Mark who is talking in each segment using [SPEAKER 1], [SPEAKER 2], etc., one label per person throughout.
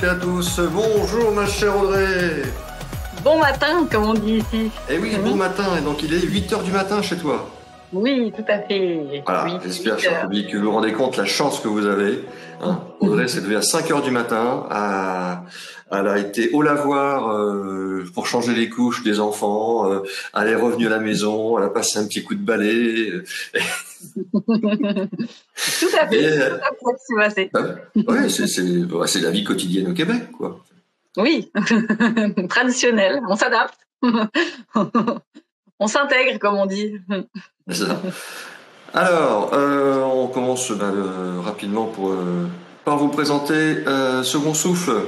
[SPEAKER 1] toutes et à tous. Bonjour ma chère Audrey.
[SPEAKER 2] Bon matin, comme on dit ici.
[SPEAKER 1] Eh oui, bon matin. Et donc il est 8h du matin chez toi.
[SPEAKER 2] Oui, tout à fait.
[SPEAKER 1] Voilà,
[SPEAKER 2] Oui,
[SPEAKER 1] j'espère, cher public, que vous vous rendez compte la chance que vous avez. Hein. Audrey s'est levée à 5h du matin. Elle a été au lavoir pour changer les couches des enfants. Elle est revenue à la maison. Elle a passé un petit coup de balai.
[SPEAKER 2] Tout à fait. C'est passé.
[SPEAKER 1] Ouais, c'est la vie quotidienne au Québec, quoi.
[SPEAKER 2] Oui, traditionnel. On s'adapte. On s'intègre, comme on dit.
[SPEAKER 1] C'est ça. Alors, on commence rapidement par vous présenter Second Souffle.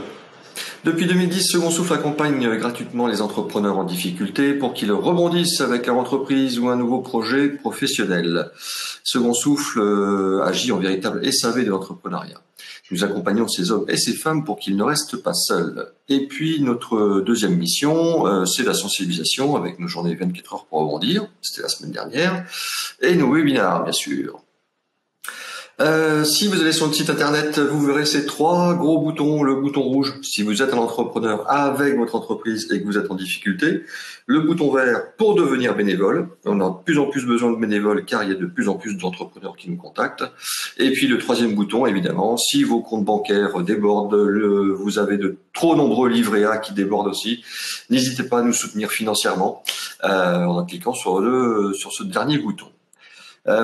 [SPEAKER 1] Depuis 2010, Second Souffle accompagne gratuitement les entrepreneurs en difficulté pour qu'ils rebondissent avec leur entreprise ou un nouveau projet professionnel. Second Souffle agit en véritable SAV de l'entrepreneuriat. Nous accompagnons ces hommes et ces femmes pour qu'ils ne restent pas seuls. Et puis, notre deuxième mission, c'est la sensibilisation avec nos journées 24 heures pour rebondir. C'était la semaine dernière. Et nos webinars, bien sûr. Si vous allez sur notre site internet, vous verrez ces trois gros boutons. Le bouton rouge, si vous êtes un entrepreneur avec votre entreprise et que vous êtes en difficulté. Le bouton vert pour devenir bénévole. On a de plus en plus besoin de bénévoles car il y a de plus en plus d'entrepreneurs qui nous contactent. Et puis le troisième bouton, évidemment, si vos comptes bancaires débordent, vous avez de trop nombreux livrets A qui débordent aussi, n'hésitez pas à nous soutenir financièrement en cliquant sur ce dernier bouton.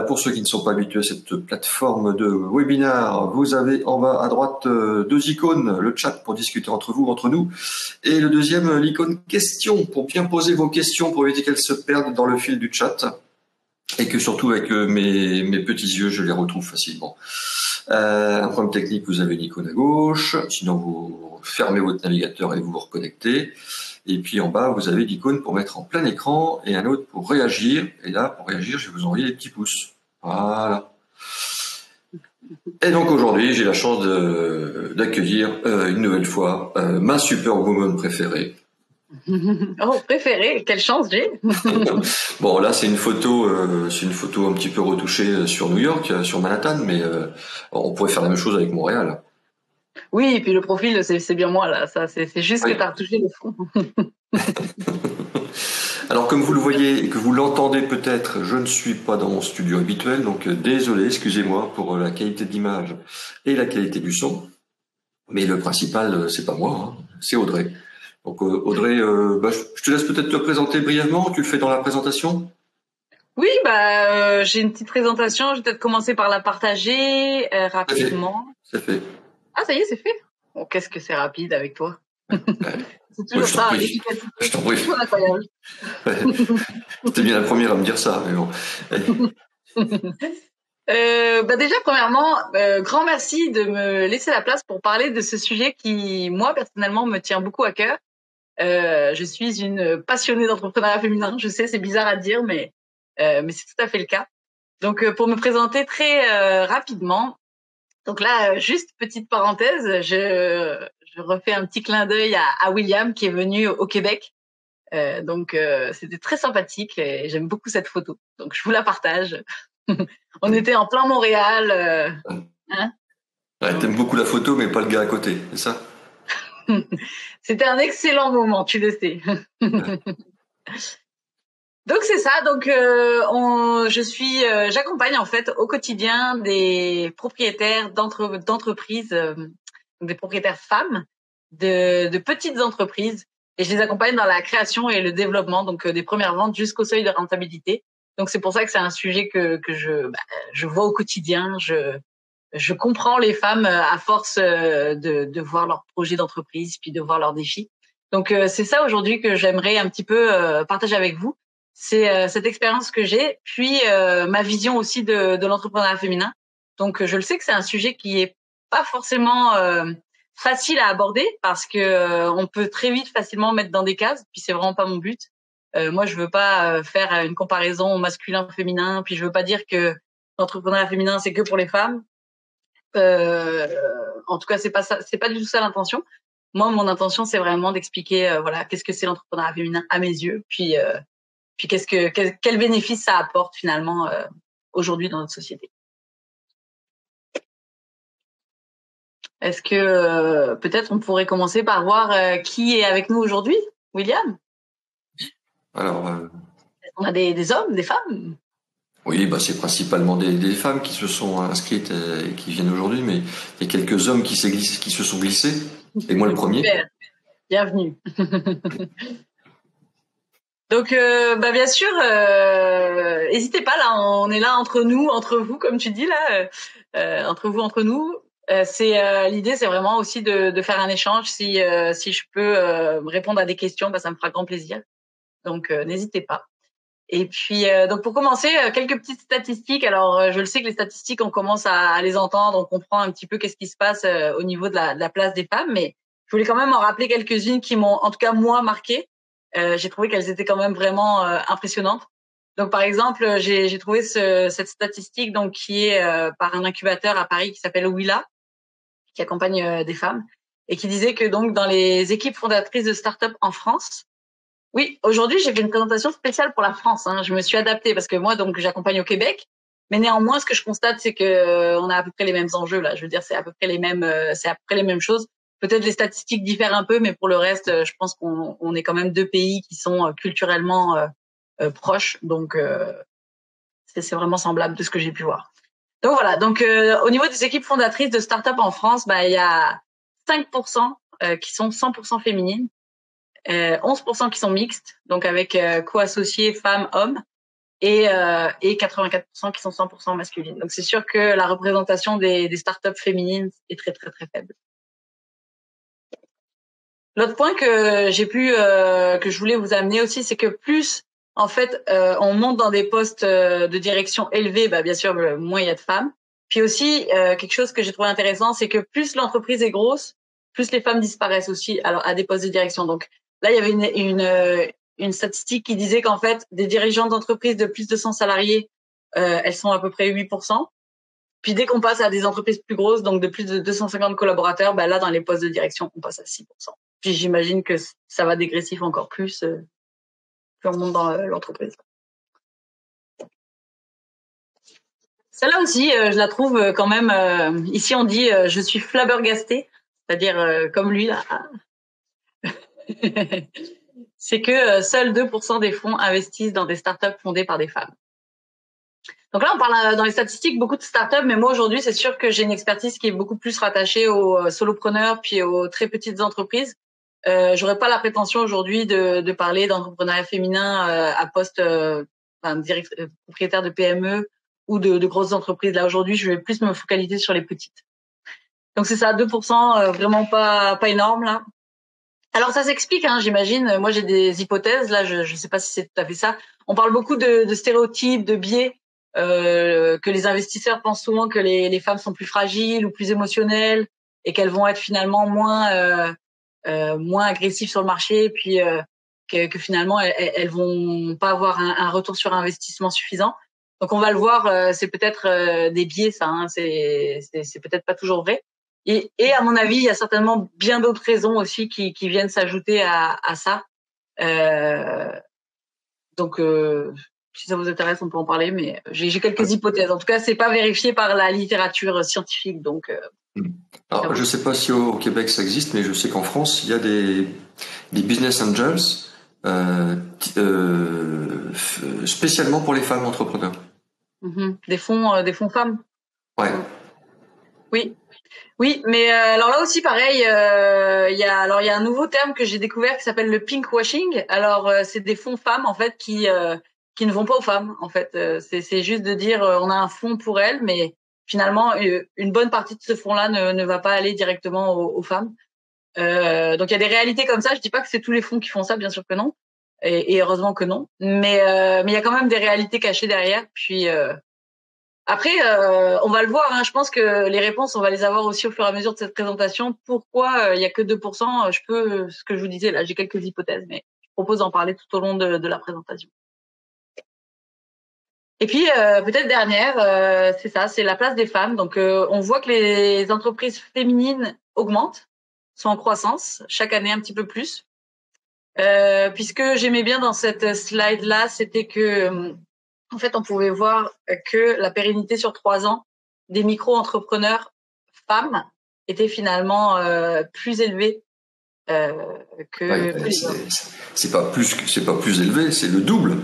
[SPEAKER 1] Pour ceux qui ne sont pas habitués à cette plateforme de webinar, vous avez en bas à droite deux icônes, le chat pour discuter entre vous, entre nous, et le deuxième, l'icône questions, pour bien poser vos questions, pour éviter qu'elles se perdent dans le fil du chat, et que surtout avec mes petits yeux, je les retrouve facilement. Un problème technique, vous avez une icône à gauche, sinon vous fermez votre navigateur et vous vous reconnectez. Et puis en bas, vous avez l'icône pour mettre en plein écran et un autre pour réagir. Et là, pour réagir, je vais vous envoyer les petits pouces. Voilà. Et donc aujourd'hui, j'ai la chance d'accueillir une nouvelle fois ma superwoman préférée.
[SPEAKER 2] Oh, préférée, quelle chance j'ai.
[SPEAKER 1] Bon, là, c'est une photo un petit peu retouchée sur New York, sur Manhattan, mais on pourrait faire la même chose avec Montréal.
[SPEAKER 2] Oui, et puis le profil, c'est bien moi, là. Ça, c'est juste que tu as retouché le fond.
[SPEAKER 1] Alors, comme vous le voyez et que vous l'entendez peut-être, je ne suis pas dans mon studio habituel, donc désolé, excusez-moi pour la qualité de l'image et la qualité du son. Mais le principal, c'est pas moi, hein, c'est Audrey. Donc Audrey, je te laisse peut-être te présenter brièvement. Tu le fais dans la présentation?
[SPEAKER 2] Oui, j'ai une petite présentation. Je vais peut-être commencer par la partager rapidement.
[SPEAKER 1] C'est fait.
[SPEAKER 2] Ah, ça y est, c'est fait. Bon, qu'est-ce que c'est rapide avec toi. C'est toujours ça.
[SPEAKER 1] Je t'en prie.
[SPEAKER 2] Toujours incroyable.
[SPEAKER 1] C'était bien la première à me dire ça, mais bon.
[SPEAKER 2] Déjà, premièrement, grand merci de me laisser la place pour parler de ce sujet qui, moi, personnellement, me tient beaucoup à cœur. Je suis une passionnée d'entrepreneuriat féminin. Je sais, c'est bizarre à dire, mais c'est tout à fait le cas. Donc, pour me présenter très rapidement, donc là, juste petite parenthèse, je refais un petit clin d'œil à William qui est venu au Québec. C'était très sympathique et j'aime beaucoup cette photo. Donc, je vous la partage. On était en plein Montréal. Hein,
[SPEAKER 1] Ouais, t'aimes beaucoup la photo, mais pas le gars à côté, c'est ça?
[SPEAKER 2] C'était un excellent moment, tu le sais. Donc c'est ça. Donc j'accompagne en fait au quotidien des propriétaires d'entreprises, des propriétaires femmes de petites entreprises, et je les accompagne dans la création et le développement, donc des premières ventes jusqu'au seuil de rentabilité. Donc c'est pour ça que c'est un sujet que je vois au quotidien. Je comprends les femmes à force de voir leurs projets d'entreprise, puis de voir leurs défis. Donc c'est ça aujourd'hui que j'aimerais un petit peu partager avec vous. C'est cette expérience que j'ai, puis ma vision aussi de l'entrepreneuriat féminin. Donc je le sais que c'est un sujet qui est pas forcément facile à aborder parce que on peut très vite facilement mettre dans des cases, puis c'est vraiment pas mon but. Moi je veux pas faire une comparaison masculin-féminin, puis je veux pas dire que l'entrepreneuriat féminin c'est que pour les femmes. En tout cas, c'est pas ça, c'est pas du tout ça l'intention. Moi, mon intention, c'est vraiment d'expliquer, voilà, qu'est-ce que c'est l'entrepreneuriat féminin à mes yeux, puis quel bénéfice ça apporte finalement aujourd'hui dans notre société. Est-ce que peut-être on pourrait commencer par voir qui est avec nous aujourd'hui, William?
[SPEAKER 1] Alors,
[SPEAKER 2] On a des hommes, des femmes?
[SPEAKER 1] oui, bah, c'est principalement des femmes qui se sont inscrites et qui viennent aujourd'hui, mais il y a quelques hommes qui se sont glissés, et moi le premier.
[SPEAKER 2] Super, bienvenue. Donc, bah bien sûr, n'hésitez pas là, on est là entre nous, entre vous, comme tu dis là, entre vous, entre nous. L'idée, c'est vraiment aussi de faire un échange. Si je peux répondre à des questions, bah ça me fera grand plaisir. Donc, n'hésitez pas. Et puis, donc pour commencer, quelques petites statistiques. Alors, je le sais que les statistiques, on commence à les entendre, on comprend un petit peu qu'est-ce qui se passe au niveau de la place des femmes, mais je voulais quand même en rappeler quelques-unes qui m'ont, en tout cas moi, marqué. J'ai trouvé qu'elles étaient quand même vraiment impressionnantes. Donc, par exemple, j'ai trouvé cette statistique donc qui est par un incubateur à Paris qui s'appelle Willa, qui accompagne des femmes, et qui disait que donc dans les équipes fondatrices de start-up en France, oui, aujourd'hui, j'ai fait une présentation spéciale pour la France. Hein. Je me suis adaptée parce que moi, donc, j'accompagne au Québec. Mais néanmoins, ce que je constate, c'est que on a à peu près les mêmes enjeux là. Je veux dire, c'est à peu près les mêmes choses. Peut-être les statistiques diffèrent un peu, mais pour le reste, je pense qu'on est quand même deux pays qui sont culturellement proches. Donc, c'est vraiment semblable de ce que j'ai pu voir. Donc voilà. Donc, au niveau des équipes fondatrices de start-up en France, bah, il y a 5% qui sont 100% féminines. 11% qui sont mixtes, donc avec co-associés femmes-hommes, et 84% qui sont 100% masculines. Donc c'est sûr que la représentation des startups féminines est très très très faible. L'autre point que je voulais vous amener aussi, c'est que plus en fait on monte dans des postes de direction élevés, bah bien sûr moins il y a de femmes. Puis aussi quelque chose que j'ai trouvé intéressant, c'est que plus l'entreprise est grosse, plus les femmes disparaissent aussi alors à des postes de direction. Donc là il y avait une statistique qui disait qu'en fait des dirigeants d'entreprises de plus de 100 salariés, elles sont à peu près 8%. Puis dès qu'on passe à des entreprises plus grosses, donc de plus de 250 collaborateurs, bah là dans les postes de direction, on passe à 6%. Puis j'imagine que ça va dégressif encore plus plus on monte dans l'entreprise. Celle-là aussi, je la trouve quand même. Ici, on dit je suis flabbergastée, c'est-à-dire comme lui là. C'est que seuls 2% des fonds investissent dans des startups fondées par des femmes. Donc là, on parle dans les statistiques beaucoup de startups, mais moi aujourd'hui, c'est sûr que j'ai une expertise qui est beaucoup plus rattachée aux solopreneurs puis aux très petites entreprises. J'aurais pas la prétention aujourd'hui de parler d'entrepreneuriat féminin à poste propriétaire de PME ou de grosses entreprises. Là aujourd'hui, je vais plus me focaliser sur les petites. Donc c'est ça, 2%, vraiment pas énorme là. Alors ça s'explique, hein, j'imagine. Moi j'ai des hypothèses. Là, je sais pas si c'est tout à fait ça. On parle beaucoup de stéréotypes, de biais, que les investisseurs pensent souvent que les femmes sont plus fragiles ou plus émotionnelles et qu'elles vont être finalement moins agressives sur le marché, puis que finalement elles vont pas avoir un retour sur investissement suffisant. Donc on va le voir, c'est peut-être des biais, ça. Hein, c'est peut-être pas toujours vrai. Et à mon avis, il y a certainement bien d'autres raisons aussi qui viennent s'ajouter à ça. Donc si ça vous intéresse, on peut en parler, mais j'ai quelques hypothèses. En tout cas, c'est pas vérifié par la littérature scientifique, donc.
[SPEAKER 1] Alors, je sais pas si au Québec ça existe, mais je sais qu'en France, il y a des business angels spécialement pour les femmes entrepreneurs.
[SPEAKER 2] Des fonds femmes.
[SPEAKER 1] Ouais.
[SPEAKER 2] Oui. Oui, mais alors là aussi pareil, il y a un nouveau terme que j'ai découvert qui s'appelle le pink washing. Alors c'est des fonds femmes en fait qui ne vont pas aux femmes en fait. C'est juste de dire on a un fonds pour elles, mais finalement une bonne partie de ce fonds-là ne va pas aller directement aux femmes. Donc il y a des réalités comme ça. Je dis pas que c'est tous les fonds qui font ça, bien sûr que non, et heureusement que non. Mais il y a quand même des réalités cachées derrière. Puis après, on va le voir. Hein, je pense que les réponses, on va les avoir aussi au fur et à mesure de cette présentation. Pourquoi il y a que 2%? Ce que je vous disais là, j'ai quelques hypothèses, mais je propose d'en parler tout au long de la présentation. Et puis peut-être dernière, c'est ça, c'est la place des femmes. Donc on voit que les entreprises féminines augmentent, sont en croissance chaque année un petit peu plus. Puisque j'aimais bien dans cette slide là, c'était que en fait, on pouvait voir que la pérennité sur 3 ans des micro-entrepreneurs femmes étaient finalement plus élevés que les hommes.
[SPEAKER 1] C'est pas plus élevé, c'est le double.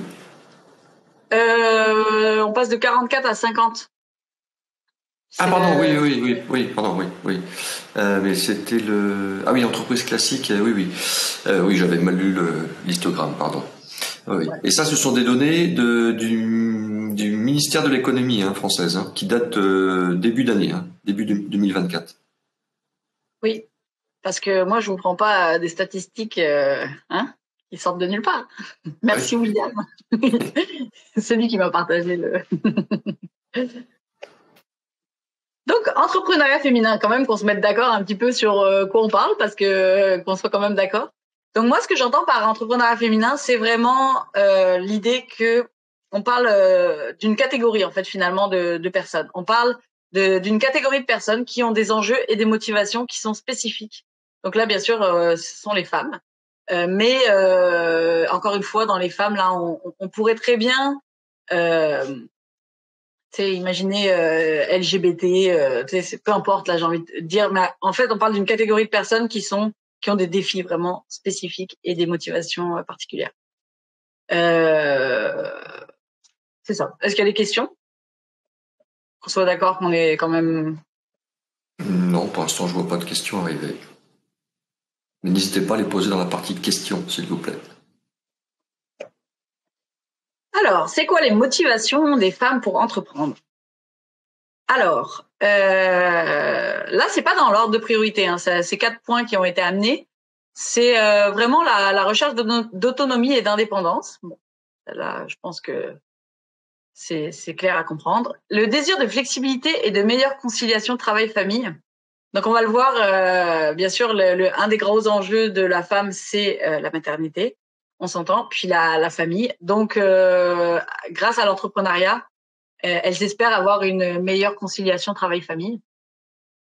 [SPEAKER 2] On passe de 44 à 50.
[SPEAKER 1] Ah pardon, oui, pardon, oui. Mais c'était entreprise classique, oui. Oui, j'avais mal lu l'histogramme, pardon. Oui.
[SPEAKER 2] Ouais.
[SPEAKER 1] Et ça, ce sont des données du ministère de l'économie française, qui datent début d'année, début 2024.
[SPEAKER 2] Oui, parce que moi, je vous prends pas des statistiques qui sortent de nulle part. Merci
[SPEAKER 1] Oui.
[SPEAKER 2] William. C'est lui qui m'a partagé le... Donc, entrepreneuriat féminin, quand même qu'on se mette d'accord un petit peu sur quoi on parle, parce que qu'on soit quand même d'accord. Donc moi, ce que j'entends par entrepreneuriat féminin, c'est vraiment l'idée que on parle d'une catégorie, en fait, finalement, de personnes. On parle d'une catégorie de personnes qui ont des enjeux et des motivations qui sont spécifiques. Donc là, bien sûr, ce sont les femmes. Mais encore une fois, dans les femmes, là, on pourrait très bien imaginez LGBT, peu importe, là j'ai envie de dire, mais en fait on parle d'une catégorie de personnes qui ont des défis vraiment spécifiques et des motivations particulières. C'est ça. Est-ce qu'il y a des questions? Qu'on soit d'accord qu'on est quand même...
[SPEAKER 1] Non, pour l'instant, je vois pas de questions arriver. Mais n'hésitez pas à les poser dans la partie de questions, s'il vous plaît.
[SPEAKER 2] Alors, c'est quoi les motivations des femmes pour entreprendre? Alors, là, c'est pas dans l'ordre de priorité. Ces 4 points qui ont été amenés, c'est vraiment la recherche d'autonomie et d'indépendance. Bon, là, je pense que c'est clair à comprendre. Le désir de flexibilité et de meilleure conciliation travail-famille. Donc, on va le voir, bien sûr, un des gros enjeux de la femme, c'est la maternité. On s'entend. Puis la famille. Donc, grâce à l'entrepreneuriat, elles espèrent avoir une meilleure conciliation travail-famille.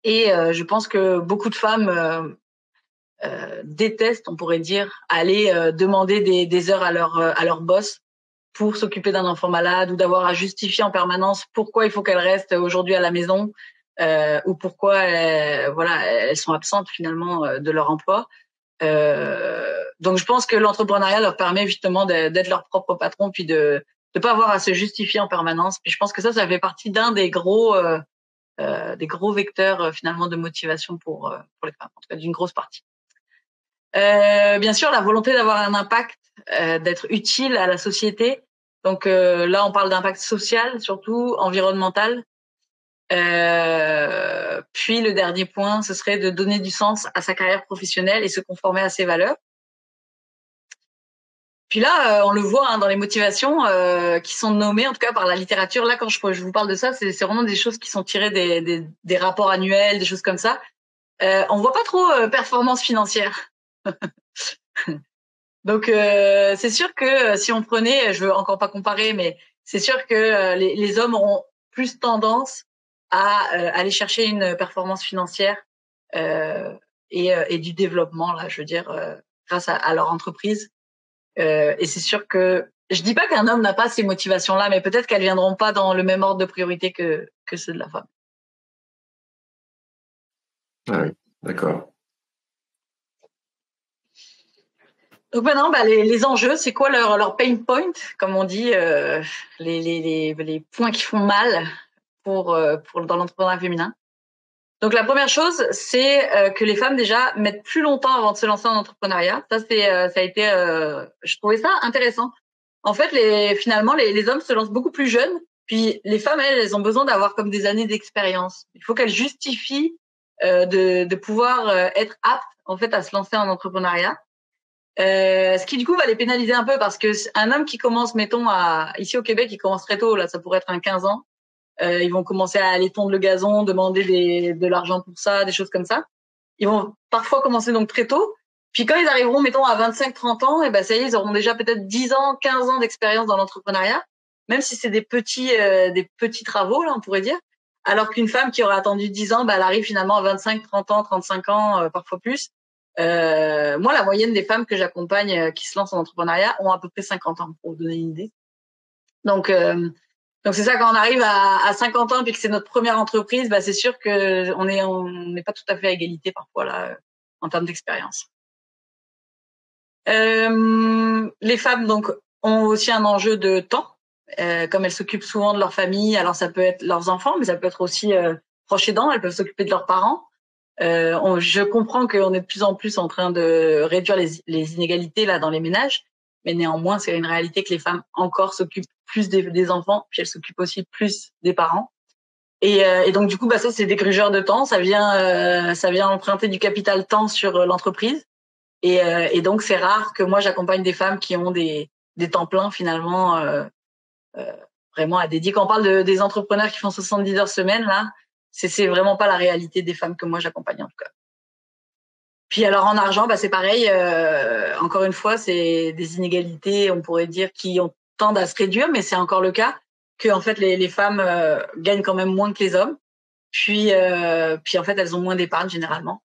[SPEAKER 2] Et je pense que beaucoup de femmes détestent, on pourrait dire, aller demander des heures à leur boss pour s'occuper d'un enfant malade ou d'avoir à justifier en permanence pourquoi il faut qu'elles restent aujourd'hui à la maison ou pourquoi elles sont absentes finalement de leur emploi. Donc je pense que l'entrepreneuriat leur permet justement d'être leur propre patron puis de pas avoir à se justifier en permanence. Puis je pense que ça fait partie d'un des gros vecteurs finalement de motivation pour les femmes, en tout cas d'une grosse partie. Bien sûr, la volonté d'avoir un impact, d'être utile à la société. Donc là, on parle d'impact social, surtout environnemental. Puis le dernier point, ce serait de donner du sens à sa carrière professionnelle et se conformer à ses valeurs. Puis là, on le voit dans les motivations qui sont nommées, en tout cas par la littérature. Là, quand je vous parle de ça, c'est vraiment des choses qui sont tirées des rapports annuels, des choses comme ça. On voit pas trop performance financière. Donc c'est sûr que si on prenait, je veux encore pas comparer, mais c'est sûr que les hommes auront plus tendance à aller chercher une performance financière et du développement, là, je veux dire, grâce à leur entreprise. Et c'est sûr que je dis pas qu'un homme n'a pas ces motivations-là, mais peut-être qu'elles viendront pas dans le même ordre de priorité que ceux de la femme.
[SPEAKER 1] Ah oui, d'accord.
[SPEAKER 2] Donc maintenant, les enjeux, c'est quoi leur pain point, comme on dit, les points qui font mal pour dans l'entrepreneuriat féminin. Donc la première chose, c'est que les femmes déjà mettent plus longtemps avant de se lancer en entrepreneuriat. Ça a été, je trouvais ça intéressant. En fait, finalement, les hommes se lancent beaucoup plus jeunes, puis les femmes, elles ont besoin d'avoir comme des années d'expérience. Il faut qu'elles justifient de pouvoir être aptes en fait à se lancer en entrepreneuriat. Ce qui du coup va les pénaliser un peu parce que un homme qui commence, mettons, ici au Québec, il commence très tôt, là, ça pourrait être un 15 ans. Ils vont commencer à aller tondre le gazon, demander de l'argent pour ça, des choses comme ça. Ils vont parfois commencer donc très tôt. Puis quand ils arriveront, mettons, à 25-30 ans, et ben ça y est, ils auront déjà peut-être 10 ans, 15 ans d'expérience dans l'entrepreneuriat, même si c'est des petits travaux, là, on pourrait dire. Alors qu'une femme qui aurait attendu 10 ans, elle arrive finalement à 25, 30 ans, 35 ans, parfois plus. Moi, la moyenne des femmes que j'accompagne qui se lancent en entrepreneuriat ont à peu près 50 ans, pour vous donner une idée. Donc, Donc c'est ça, quand on arrive à 50 ans puis que c'est notre première entreprise, bah c'est sûr que on n'est pas tout à fait à égalité parfois là en termes d'expérience. Les femmes donc ont aussi un enjeu de temps, comme elles s'occupent souvent de leur famille. Alors ça peut être leurs enfants, mais ça peut être aussi proches aidants. Elles peuvent s'occuper de leurs parents. Je comprends qu'on est de plus en plus en train de réduire les inégalités là dans les ménages, mais néanmoins c'est une réalité que les femmes encore s'occupent plus des enfants, puis elles s'occupent aussi plus des parents. Et donc du coup, bah ça c'est des grugeurs de temps. Ça vient emprunter du capital temps sur l'entreprise. Et donc c'est rare que moi j'accompagne des femmes qui ont des temps pleins finalement vraiment à dédier. Quand on parle des entrepreneurs qui font 70 heures semaine là, c'est vraiment pas la réalité des femmes que moi j'accompagne en tout cas. Puis alors en argent, bah c'est pareil. Encore une fois, c'est des inégalités, on pourrait dire, qui ont tendent à se réduire, mais c'est encore le cas que en fait les femmes gagnent quand même moins que les hommes. Puis en fait elles ont moins d'épargne généralement.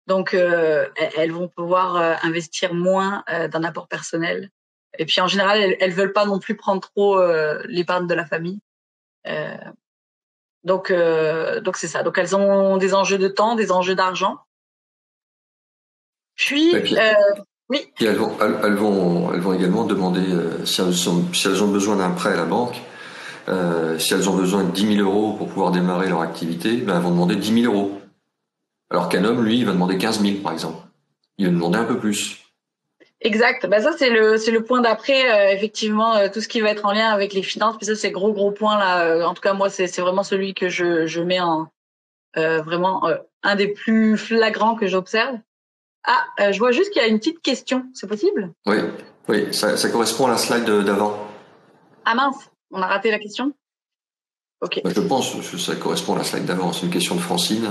[SPEAKER 2] Donc elles vont pouvoir investir moins d'un apport personnel. Et puis en général, elles veulent pas non plus prendre trop l'épargne de la famille. Euh, donc c'est ça. Donc elles ont des enjeux de temps, des enjeux d'argent. Puis
[SPEAKER 1] Et puis,
[SPEAKER 2] oui.
[SPEAKER 1] puis elles vont également demander si elles ont besoin d'un prêt à la banque, si elles ont besoin de 10 000 euros pour pouvoir démarrer leur activité, ben elles vont demander 10 000 euros. Alors qu'un homme, lui, il va demander 15 000 par exemple. Il va demander un peu plus.
[SPEAKER 2] Exact. Bah ça c'est le point d'après effectivement tout ce qui va être en lien avec les finances. Puis ça c'est gros point là. En tout cas moi c'est vraiment celui que je mets en vraiment un des plus flagrants que j'observe. Ah, je vois juste qu'il y a une petite question. C'est possible?
[SPEAKER 1] Oui, oui, ça correspond à la slide d'avant.
[SPEAKER 2] Ah mince, on a raté la question. Ok.
[SPEAKER 1] Je pense que ça correspond à la slide d'avant. C'est une question de Francine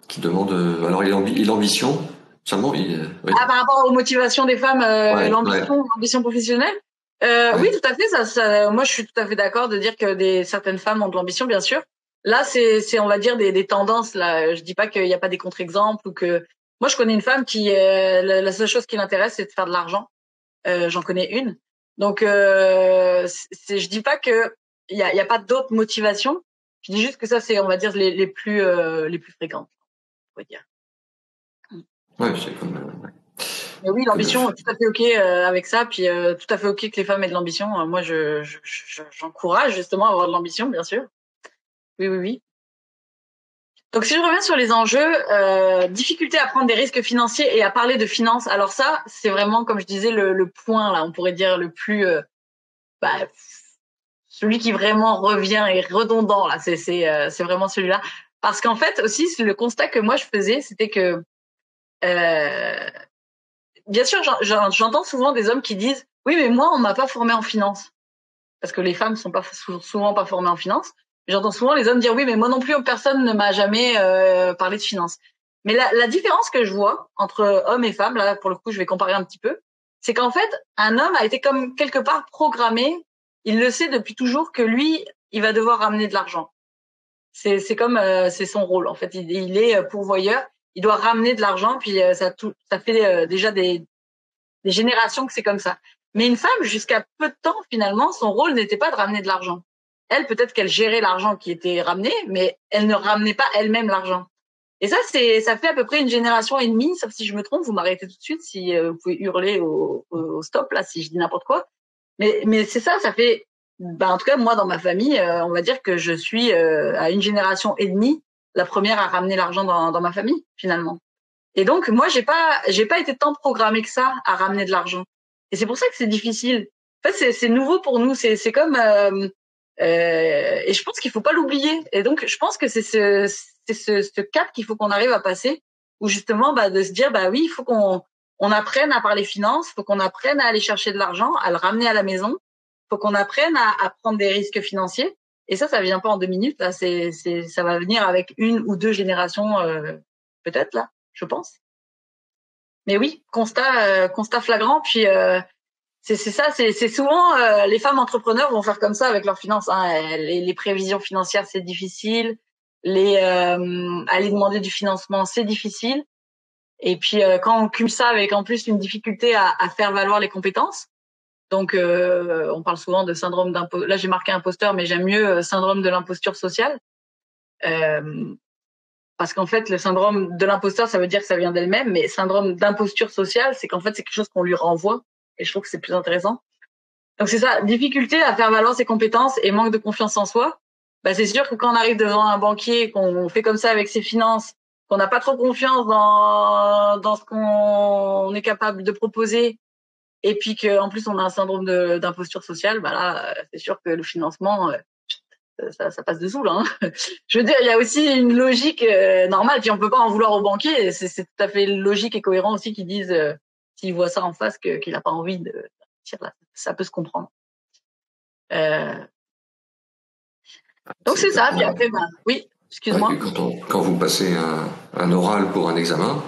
[SPEAKER 1] qui demande. Alors, et l'ambition seulement. Oui.
[SPEAKER 2] Ah, par rapport aux motivations des femmes,
[SPEAKER 1] Ouais,
[SPEAKER 2] l'ambition professionnelle. Oui,
[SPEAKER 1] ouais.
[SPEAKER 2] tout à fait. Moi, je suis tout à fait d'accord de dire que certaines femmes ont de l'ambition, bien sûr. Là, c'est, on va dire des tendances. Là, je dis pas qu'il n'y a pas des contre-exemples ou que. Moi, je connais une femme qui, la seule chose qui l'intéresse, c'est de faire de l'argent. J'en connais une. Donc, je dis pas que il y a pas d'autres motivations. Je dis juste que ça, c'est, on va dire, les plus fréquentes, on va dire.
[SPEAKER 1] Ouais, c'est comme.
[SPEAKER 2] Mais oui,
[SPEAKER 1] Comme
[SPEAKER 2] l'ambition, tout à fait ok avec ça, puis tout à fait ok que les femmes aient de l'ambition. Moi, j'encourage justement à avoir de l'ambition, bien sûr. Oui. Donc, si je reviens sur les enjeux, difficulté à prendre des risques financiers et à parler de finances. Alors ça, c'est vraiment, comme je disais, le point là, on pourrait dire le plus, bah, celui qui vraiment revient et redondant là. C'est vraiment celui-là. Parce qu'en fait aussi, le constat que moi je faisais, c'était que euh, bien sûr, j'entends souvent des hommes qui disent oui, mais moi, on m'a pas formé en finance, parce que les femmes sont pas souvent pas formées en finance. J'entends souvent les hommes dire oui, mais moi non plus, personne ne m'a jamais parlé de finance. Mais la différence que je vois entre hommes et femmes, là, pour le coup, je vais comparer un petit peu, c'est qu'en fait, un homme a été comme quelque part programmé. Il le sait depuis toujours que lui, il va devoir ramener de l'argent. C'est comme c'est son rôle en fait. Il est pourvoyeur. Il doit ramener de l'argent, puis ça fait déjà des générations que c'est comme ça. Mais une femme, jusqu'à peu de temps, finalement, son rôle n'était pas de ramener de l'argent. Elle, peut-être qu'elle gérait l'argent qui était ramené, mais elle ne ramenait pas elle-même l'argent. Et ça fait à peu près une génération et demie, sauf si je me trompe, vous m'arrêtez tout de suite, si vous pouvez hurler au stop, là, si je dis n'importe quoi. Mais c'est ça fait, en tout cas, moi, dans ma famille, on va dire que je suis à une génération et demie, la première à ramener l'argent dans ma famille, finalement. Et donc, moi, j'ai pas été tant programmée que ça à ramener de l'argent. Et c'est pour ça que c'est difficile. En fait, c'est nouveau pour nous. C'est comme, et je pense qu'il faut pas l'oublier. Et donc, je pense que c'est ce cap qu'il faut qu'on arrive à passer, où justement, de se dire, oui, il faut qu'on apprenne à parler finances, il faut qu'on apprenne à aller chercher de l'argent, à le ramener à la maison, il faut qu'on apprenne à prendre des risques financiers. Et ça vient pas en 2 minutes. Là, ça va venir avec une ou deux générations, peut-être là, je pense. Mais oui, constat flagrant. Puis c'est ça, c'est souvent les femmes entrepreneurs vont faire comme ça avec leurs finances. Hein. Les prévisions financières, c'est difficile. Aller demander du financement, c'est difficile. Et puis quand on cumule ça avec en plus une difficulté à faire valoir les compétences, Donc, on parle souvent de syndrome d'imposteur. Là, j'ai marqué imposteur, mais j'aime mieux syndrome de l'imposture sociale. Parce qu'en fait, le syndrome de l'imposteur, ça veut dire que ça vient d'elle-même, mais syndrome d'imposture sociale, c'est qu'en fait, c'est quelque chose qu'on lui renvoie. Et je trouve que c'est plus intéressant. Donc, c'est ça, difficulté à faire valoir ses compétences et manque de confiance en soi. Bah, c'est sûr que quand on arrive devant un banquier, qu'on fait comme ça avec ses finances, qu'on n'a pas trop confiance dans ce qu'on est capable de proposer, et puis qu'en plus on a un syndrome d'imposture sociale, bah là, c'est sûr que le financement, ça passe dessous là. Hein. Je veux dire, il y a aussi une logique normale, puis on peut pas en vouloir aux banquiers. C'est tout à fait logique et cohérent aussi qu'ils disent, s'ils voient ça en face, qu'il n'a pas envie de tirer là. Ça peut se comprendre. Donc c'est ça. Puis après, bah, oui, excuse-moi.
[SPEAKER 1] Ouais, quand vous passez un oral pour un examen,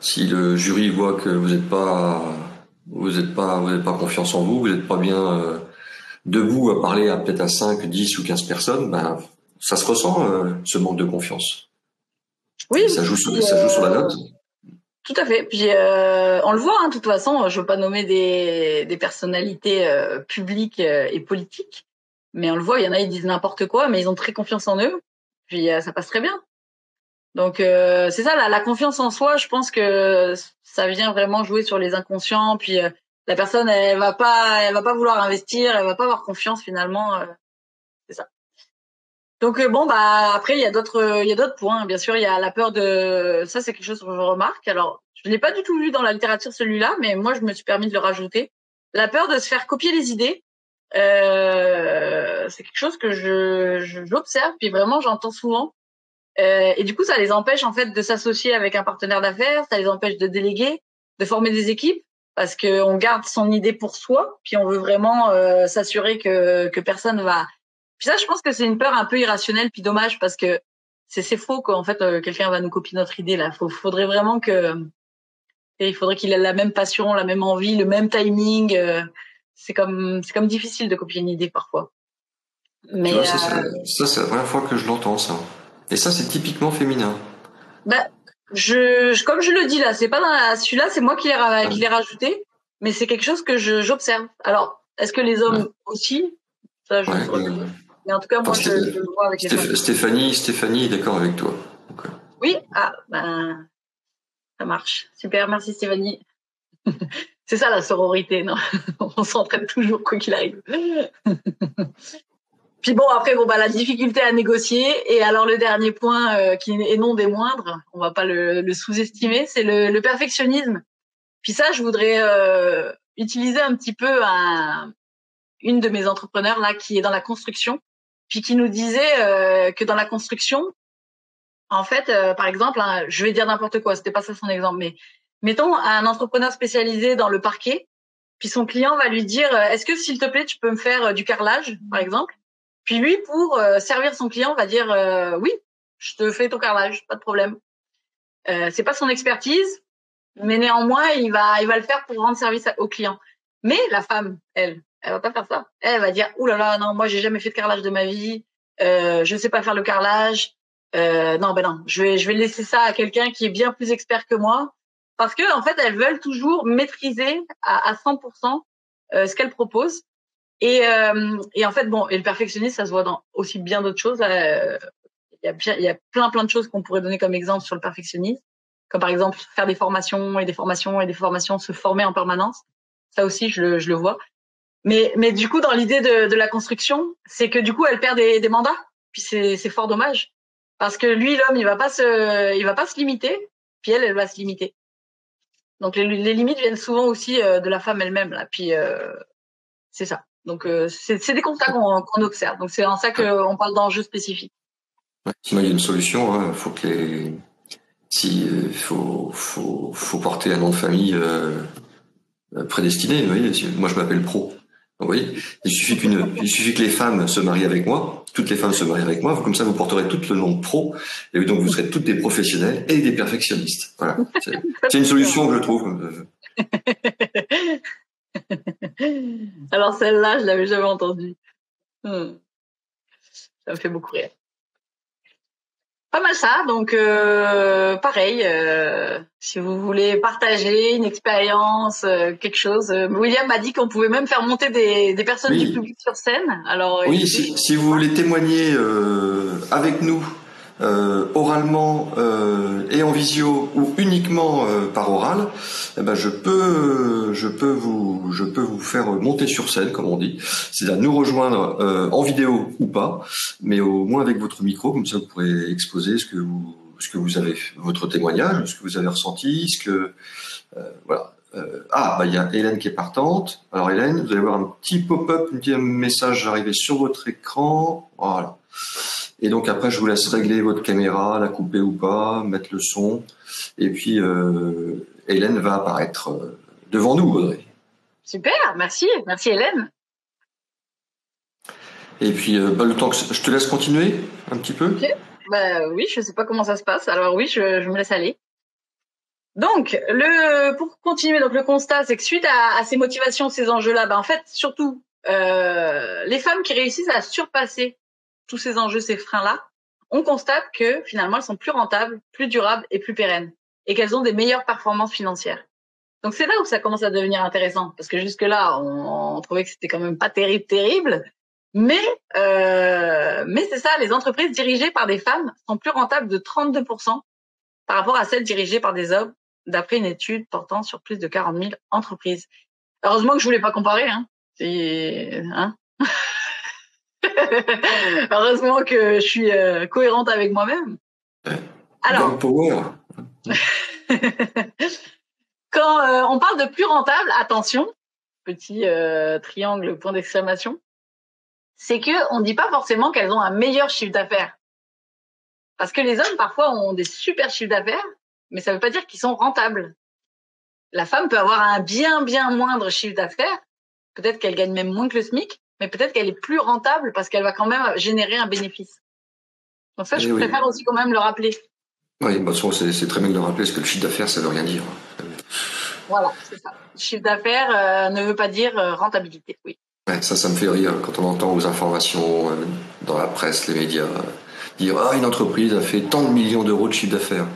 [SPEAKER 1] si le jury voit que vous n'êtes pas confiance en vous, vous n'êtes pas bien debout à parler à peut-être à 5, 10 ou 15 personnes, ben ça se ressent ce manque de confiance.
[SPEAKER 2] Oui,
[SPEAKER 1] et ça joue sur la note.
[SPEAKER 2] Tout à fait. Puis on le voit, hein, de toute façon, je veux pas nommer des personnalités publiques et politiques, mais on le voit, il y en a, ils disent n'importe quoi, mais ils ont très confiance en eux, puis ça passe très bien. Donc c'est ça, la confiance en soi, je pense que ça vient vraiment jouer sur les inconscients, puis la personne, elle va pas vouloir investir, elle va pas avoir confiance finalement, c'est ça. Donc bon, bah après il y a d'autres points. Bien sûr, il y a la peur de ça, c'est quelque chose que je remarque. Alors je l'ai pas du tout lu dans la littérature celui-là, mais moi je me suis permis de le rajouter. La peur de se faire copier les idées, c'est quelque chose que j'observe, puis vraiment j'entends souvent. Et du coup, ça les empêche en fait de s'associer avec un partenaire d'affaires, ça les empêche de déléguer, de former des équipes, parce que on garde son idée pour soi, puis on veut vraiment s'assurer que personne va. Puis ça, je pense que c'est une peur un peu irrationnelle, puis dommage, parce que c'est faux qu'en fait quelqu'un va nous copier notre idée là. Faudrait vraiment il faudrait qu'il ait la même passion, la même envie, le même timing. C'est comme difficile de copier une idée parfois.
[SPEAKER 1] Tu
[SPEAKER 2] Mais
[SPEAKER 1] vois, c'est la première fois que je l'entends, ça. Et ça, c'est typiquement féminin.
[SPEAKER 2] bah, comme je le dis là, c'est pas dans celui-là, c'est moi qui l'ai rajouté, mais c'est quelque chose que j'observe. Alors, est-ce que les
[SPEAKER 1] Ouais.
[SPEAKER 2] hommes aussi? Ça, je ne
[SPEAKER 1] Ouais,
[SPEAKER 2] saurais pas dire. Mais en tout cas,
[SPEAKER 1] enfin,
[SPEAKER 2] moi, je le vois avec les femmes.
[SPEAKER 1] Stéphanie est d'accord avec toi. Donc,
[SPEAKER 2] Oui, ben, ça marche. Super, merci Stéphanie. C'est ça la sororité, non? On s'entraide toujours quoi qu'il arrive. Puis bon, après, bon, bah, la difficulté à négocier. Et alors, le dernier point, qui est non des moindres, on va pas le sous-estimer, c'est le perfectionnisme. Puis ça, je voudrais utiliser un petit peu une de mes entrepreneurs là qui est dans la construction, puis qui nous disait que dans la construction, en fait, par exemple, hein, je vais dire n'importe quoi, c'était pas ça son exemple, mais mettons un entrepreneur spécialisé dans le parquet, puis son client va lui dire est-ce que s'il te plaît tu peux me faire du carrelage, par exemple. Puis lui, pour servir son client, va dire oui, je te fais ton carrelage, pas de problème. C'est pas son expertise, mais néanmoins, il va le faire pour rendre service au client. Mais la femme, elle va pas faire ça. Elle va dire, ouh là là, non, moi j'ai jamais fait de carrelage de ma vie, je sais pas faire le carrelage. Non, ben non, je vais laisser ça à quelqu'un qui est bien plus expert que moi, parce que en fait, elles veulent toujours maîtriser à 100% ce qu'elles proposent. Et en fait, bon, et le perfectionnisme, ça se voit dans aussi bien d'autres choses. Il y a plein de choses qu'on pourrait donner comme exemple sur le perfectionnisme, comme par exemple faire des formations et des formations et des formations, se former en permanence. Ça aussi, je le vois. Mais du coup, dans l'idée de la construction, c'est que du coup, elle perd des mandats. Puis c'est fort dommage. Parce que lui, l'homme, il va pas se limiter. Puis elle va se limiter. Donc les limites viennent souvent aussi de la femme elle-même là. Puis c'est ça. Donc c'est des constats qu'on observe. Donc c'est en ça qu'on parle d'enjeux spécifiques.
[SPEAKER 1] sinon, il y a une solution. Hein. Faut que faut porter un nom de famille prédestiné. Vous voyez, moi, je m'appelle Pro. Vous voyez, il suffit que les femmes se marient avec moi, toutes les femmes se marient avec moi, comme ça vous porterez tout le nom de pro, et donc vous serez toutes des professionnels et des perfectionnistes. Voilà. C'est une solution que je trouve.
[SPEAKER 2] Alors celle-là, je l'avais jamais entendue. Ça me fait beaucoup rire. Pas mal ça, donc pareil, si vous voulez partager une expérience, quelque chose. William m'a dit qu'on pouvait même faire monter des personnes du
[SPEAKER 1] Oui,
[SPEAKER 2] public sur scène. Alors
[SPEAKER 1] oui,
[SPEAKER 2] écoutez,
[SPEAKER 1] si vous voulez témoigner avec nous, oralement et en visio ou uniquement par oral, eh ben je peux vous faire monter sur scène, comme on dit, c'est-à-dire nous rejoindre en vidéo ou pas, mais au moins avec votre micro, comme ça vous pourrez exposer ce que vous avez, votre témoignage, ce que vous avez ressenti, ce que voilà. Bah il y a Hélène qui est partante. Alors Hélène, vous allez voir un petit pop-up, un petit message arriver sur votre écran. Voilà. Et donc après, je vous laisse régler votre caméra, la couper ou pas, mettre le son. Et puis Hélène va apparaître devant nous, Audrey.
[SPEAKER 2] super, merci Hélène.
[SPEAKER 1] Et puis le temps que je te laisse continuer un petit peu.
[SPEAKER 2] Ok, bah oui, je sais pas comment ça se passe. Alors oui, je me laisse aller. Donc, pour continuer, donc le constat, c'est que suite à ces motivations, ces enjeux-là, en fait, surtout, les femmes qui réussissent à surpasser tous ces enjeux, ces freins-là, on constate que finalement, elles sont plus rentables, plus durables et plus pérennes, et qu'elles ont des meilleures performances financières. Donc c'est là où ça commence à devenir intéressant, parce que jusque-là, on trouvait que c'était quand même pas terrible, mais c'est ça, les entreprises dirigées par des femmes sont plus rentables de 32% par rapport à celles dirigées par des hommes, d'après une étude portant sur plus de 40 000 entreprises. Heureusement que je voulais pas comparer, hein. Heureusement que je suis cohérente avec moi-même.
[SPEAKER 1] Girl
[SPEAKER 2] Alors,
[SPEAKER 1] power.
[SPEAKER 2] quand on parle de plus rentable, attention, petit triangle, point d'exclamation, c'est que on dit pas forcément qu'elles ont un meilleur chiffre d'affaires. Parce que les hommes, parfois, ont des super chiffres d'affaires, mais ça veut pas dire qu'ils sont rentables. La femme peut avoir un bien moindre chiffre d'affaires, peut-être qu'elle gagne même moins que le SMIC, mais peut-être qu'elle est plus rentable parce qu'elle va quand même générer un bénéfice. Donc ça, je
[SPEAKER 1] Eh oui.
[SPEAKER 2] préfère aussi quand même le rappeler.
[SPEAKER 1] Oui, bah, c'est très bien de le rappeler, parce que le chiffre d'affaires, ça veut rien dire.
[SPEAKER 2] Voilà, c'est ça. Chiffre d'affaires ne veut pas dire rentabilité, oui.
[SPEAKER 1] Ouais, ça me fait rire quand on entend aux informations dans la presse, les médias, dire une entreprise a fait tant de millions d'euros de chiffre d'affaires.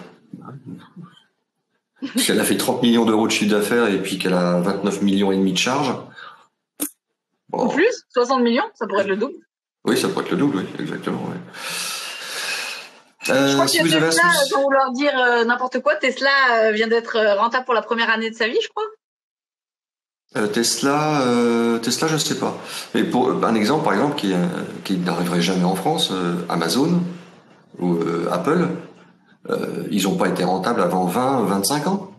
[SPEAKER 1] Si elle a fait 30 millions d'euros de chiffre d'affaires et puis qu'elle a 29 millions et demi de charges.
[SPEAKER 2] Ou
[SPEAKER 1] Bon.
[SPEAKER 2] plus, 60 millions, ça pourrait être le double.
[SPEAKER 1] Oui, ça pourrait être le double, oui, exactement. Ouais.
[SPEAKER 2] Je crois
[SPEAKER 1] Si
[SPEAKER 2] que
[SPEAKER 1] vous avez un
[SPEAKER 2] Tesla,
[SPEAKER 1] souci.
[SPEAKER 2] sans vouloir dire n'importe quoi, Tesla vient d'être rentable pour la première année de sa vie, je crois.
[SPEAKER 1] Tesla, je sais pas. Mais pour un exemple, par exemple, qui n'arriverait jamais en France, Amazon ou Apple, ils n'ont pas été rentables avant 25 ans.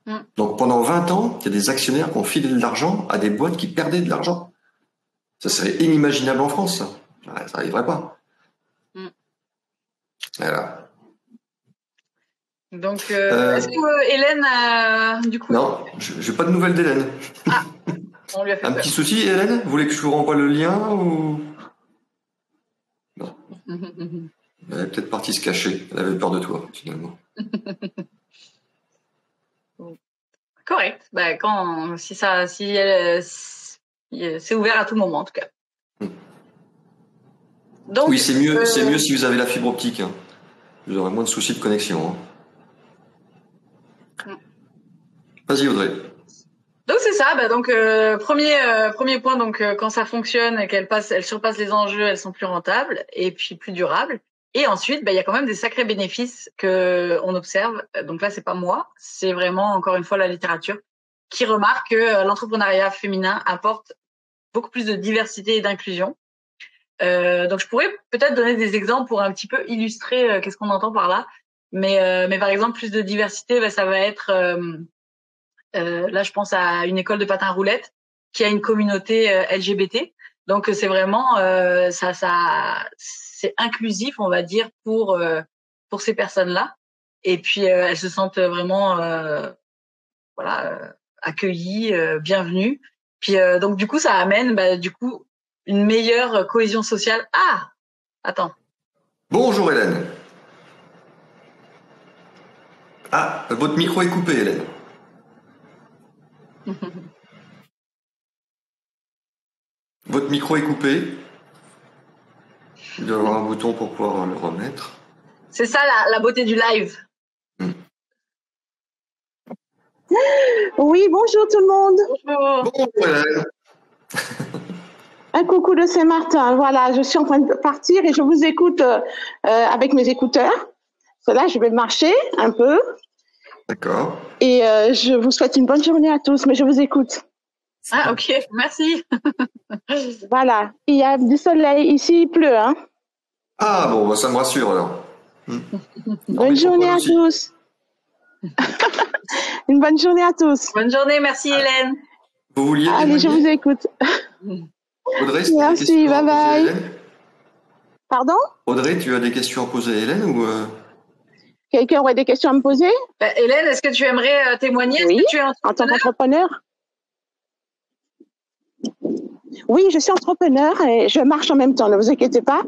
[SPEAKER 2] Mm.
[SPEAKER 1] Donc pendant 20 ans, il y a des actionnaires qui ont filé de l'argent à des boîtes qui perdaient de l'argent. Ça serait inimaginable en France, ça. Ouais, ça n'arriverait pas.
[SPEAKER 2] Mm.
[SPEAKER 1] Voilà.
[SPEAKER 2] Donc, est-ce que Hélène, du coup...
[SPEAKER 1] Non, j'ai pas de nouvelles d'Hélène.
[SPEAKER 2] Ah, on lui a fait
[SPEAKER 1] Un
[SPEAKER 2] peur.
[SPEAKER 1] petit souci, Hélène? Vous voulez que je vous renvoie le lien ou... Non. Elle est peut-être partie se cacher. Elle avait peur de toi, finalement.
[SPEAKER 2] Correct. C'est ouvert à tout moment, en tout cas. Donc,
[SPEAKER 1] Oui, c'est mieux si vous avez la fibre optique. Hein. Vous aurez moins de soucis de connexion. Hein. Vas-y, Audrey.
[SPEAKER 2] donc c'est ça. Donc premier point. Donc quand ça fonctionne et elles surpassent les enjeux, elles sont plus rentables et puis plus durables. Et ensuite, il y a quand même des sacrés bénéfices que on observe. Donc là, c'est pas moi, c'est vraiment encore une fois la littérature qui remarque que l'entrepreneuriat féminin apporte beaucoup plus de diversité et d'inclusion. Donc je pourrais peut-être donner des exemples pour un petit peu illustrer qu'est-ce qu'on entend par là. Mais par exemple, plus de diversité, ça va être là, je pense à une école de patin roulette qui a une communauté LGBT. Donc c'est vraiment c'est inclusif, on va dire, pour ces personnes-là. Et puis elles se sentent vraiment accueillies, bienvenues. Puis donc du coup ça amène du coup une meilleure cohésion sociale. Ah, attends.
[SPEAKER 1] Bonjour Hélène. Ah, votre micro est coupé, Hélène. Votre micro est coupé. Il doit y avoir un bouton pour pouvoir le remettre.
[SPEAKER 2] C'est ça la beauté du live.
[SPEAKER 3] Oui, bonjour tout le monde.
[SPEAKER 2] Bonjour.
[SPEAKER 1] Bon, Hélène.
[SPEAKER 3] Un coucou de Saint-Martin. Voilà, je suis en train de partir et je vous écoute avec mes écouteurs. Là, je vais marcher un peu.
[SPEAKER 1] D'accord.
[SPEAKER 3] Et je vous souhaite une bonne journée à tous, mais je vous écoute.
[SPEAKER 2] Ah, ok, merci.
[SPEAKER 3] Voilà, il y a du soleil. Ici, il pleut. Hein.
[SPEAKER 1] Ah bon, bah, ça me rassure alors.
[SPEAKER 3] Bonne journée à tous. Une bonne journée à tous.
[SPEAKER 2] Bonne journée, merci Hélène.
[SPEAKER 1] Vous vouliez
[SPEAKER 3] Allez, je vous écoute.
[SPEAKER 1] Audrey,
[SPEAKER 3] merci, bye bye. Pardon?
[SPEAKER 1] Audrey, tu as des questions à poser à Hélène ou
[SPEAKER 3] Quelqu'un aurait des questions à me poser?
[SPEAKER 2] Hélène, est-ce que tu aimerais témoigner?
[SPEAKER 3] Oui,
[SPEAKER 2] est-ce que tu es
[SPEAKER 3] en tant qu'entrepreneur. Oui, je suis entrepreneur et je marche en même temps, ne vous inquiétez pas.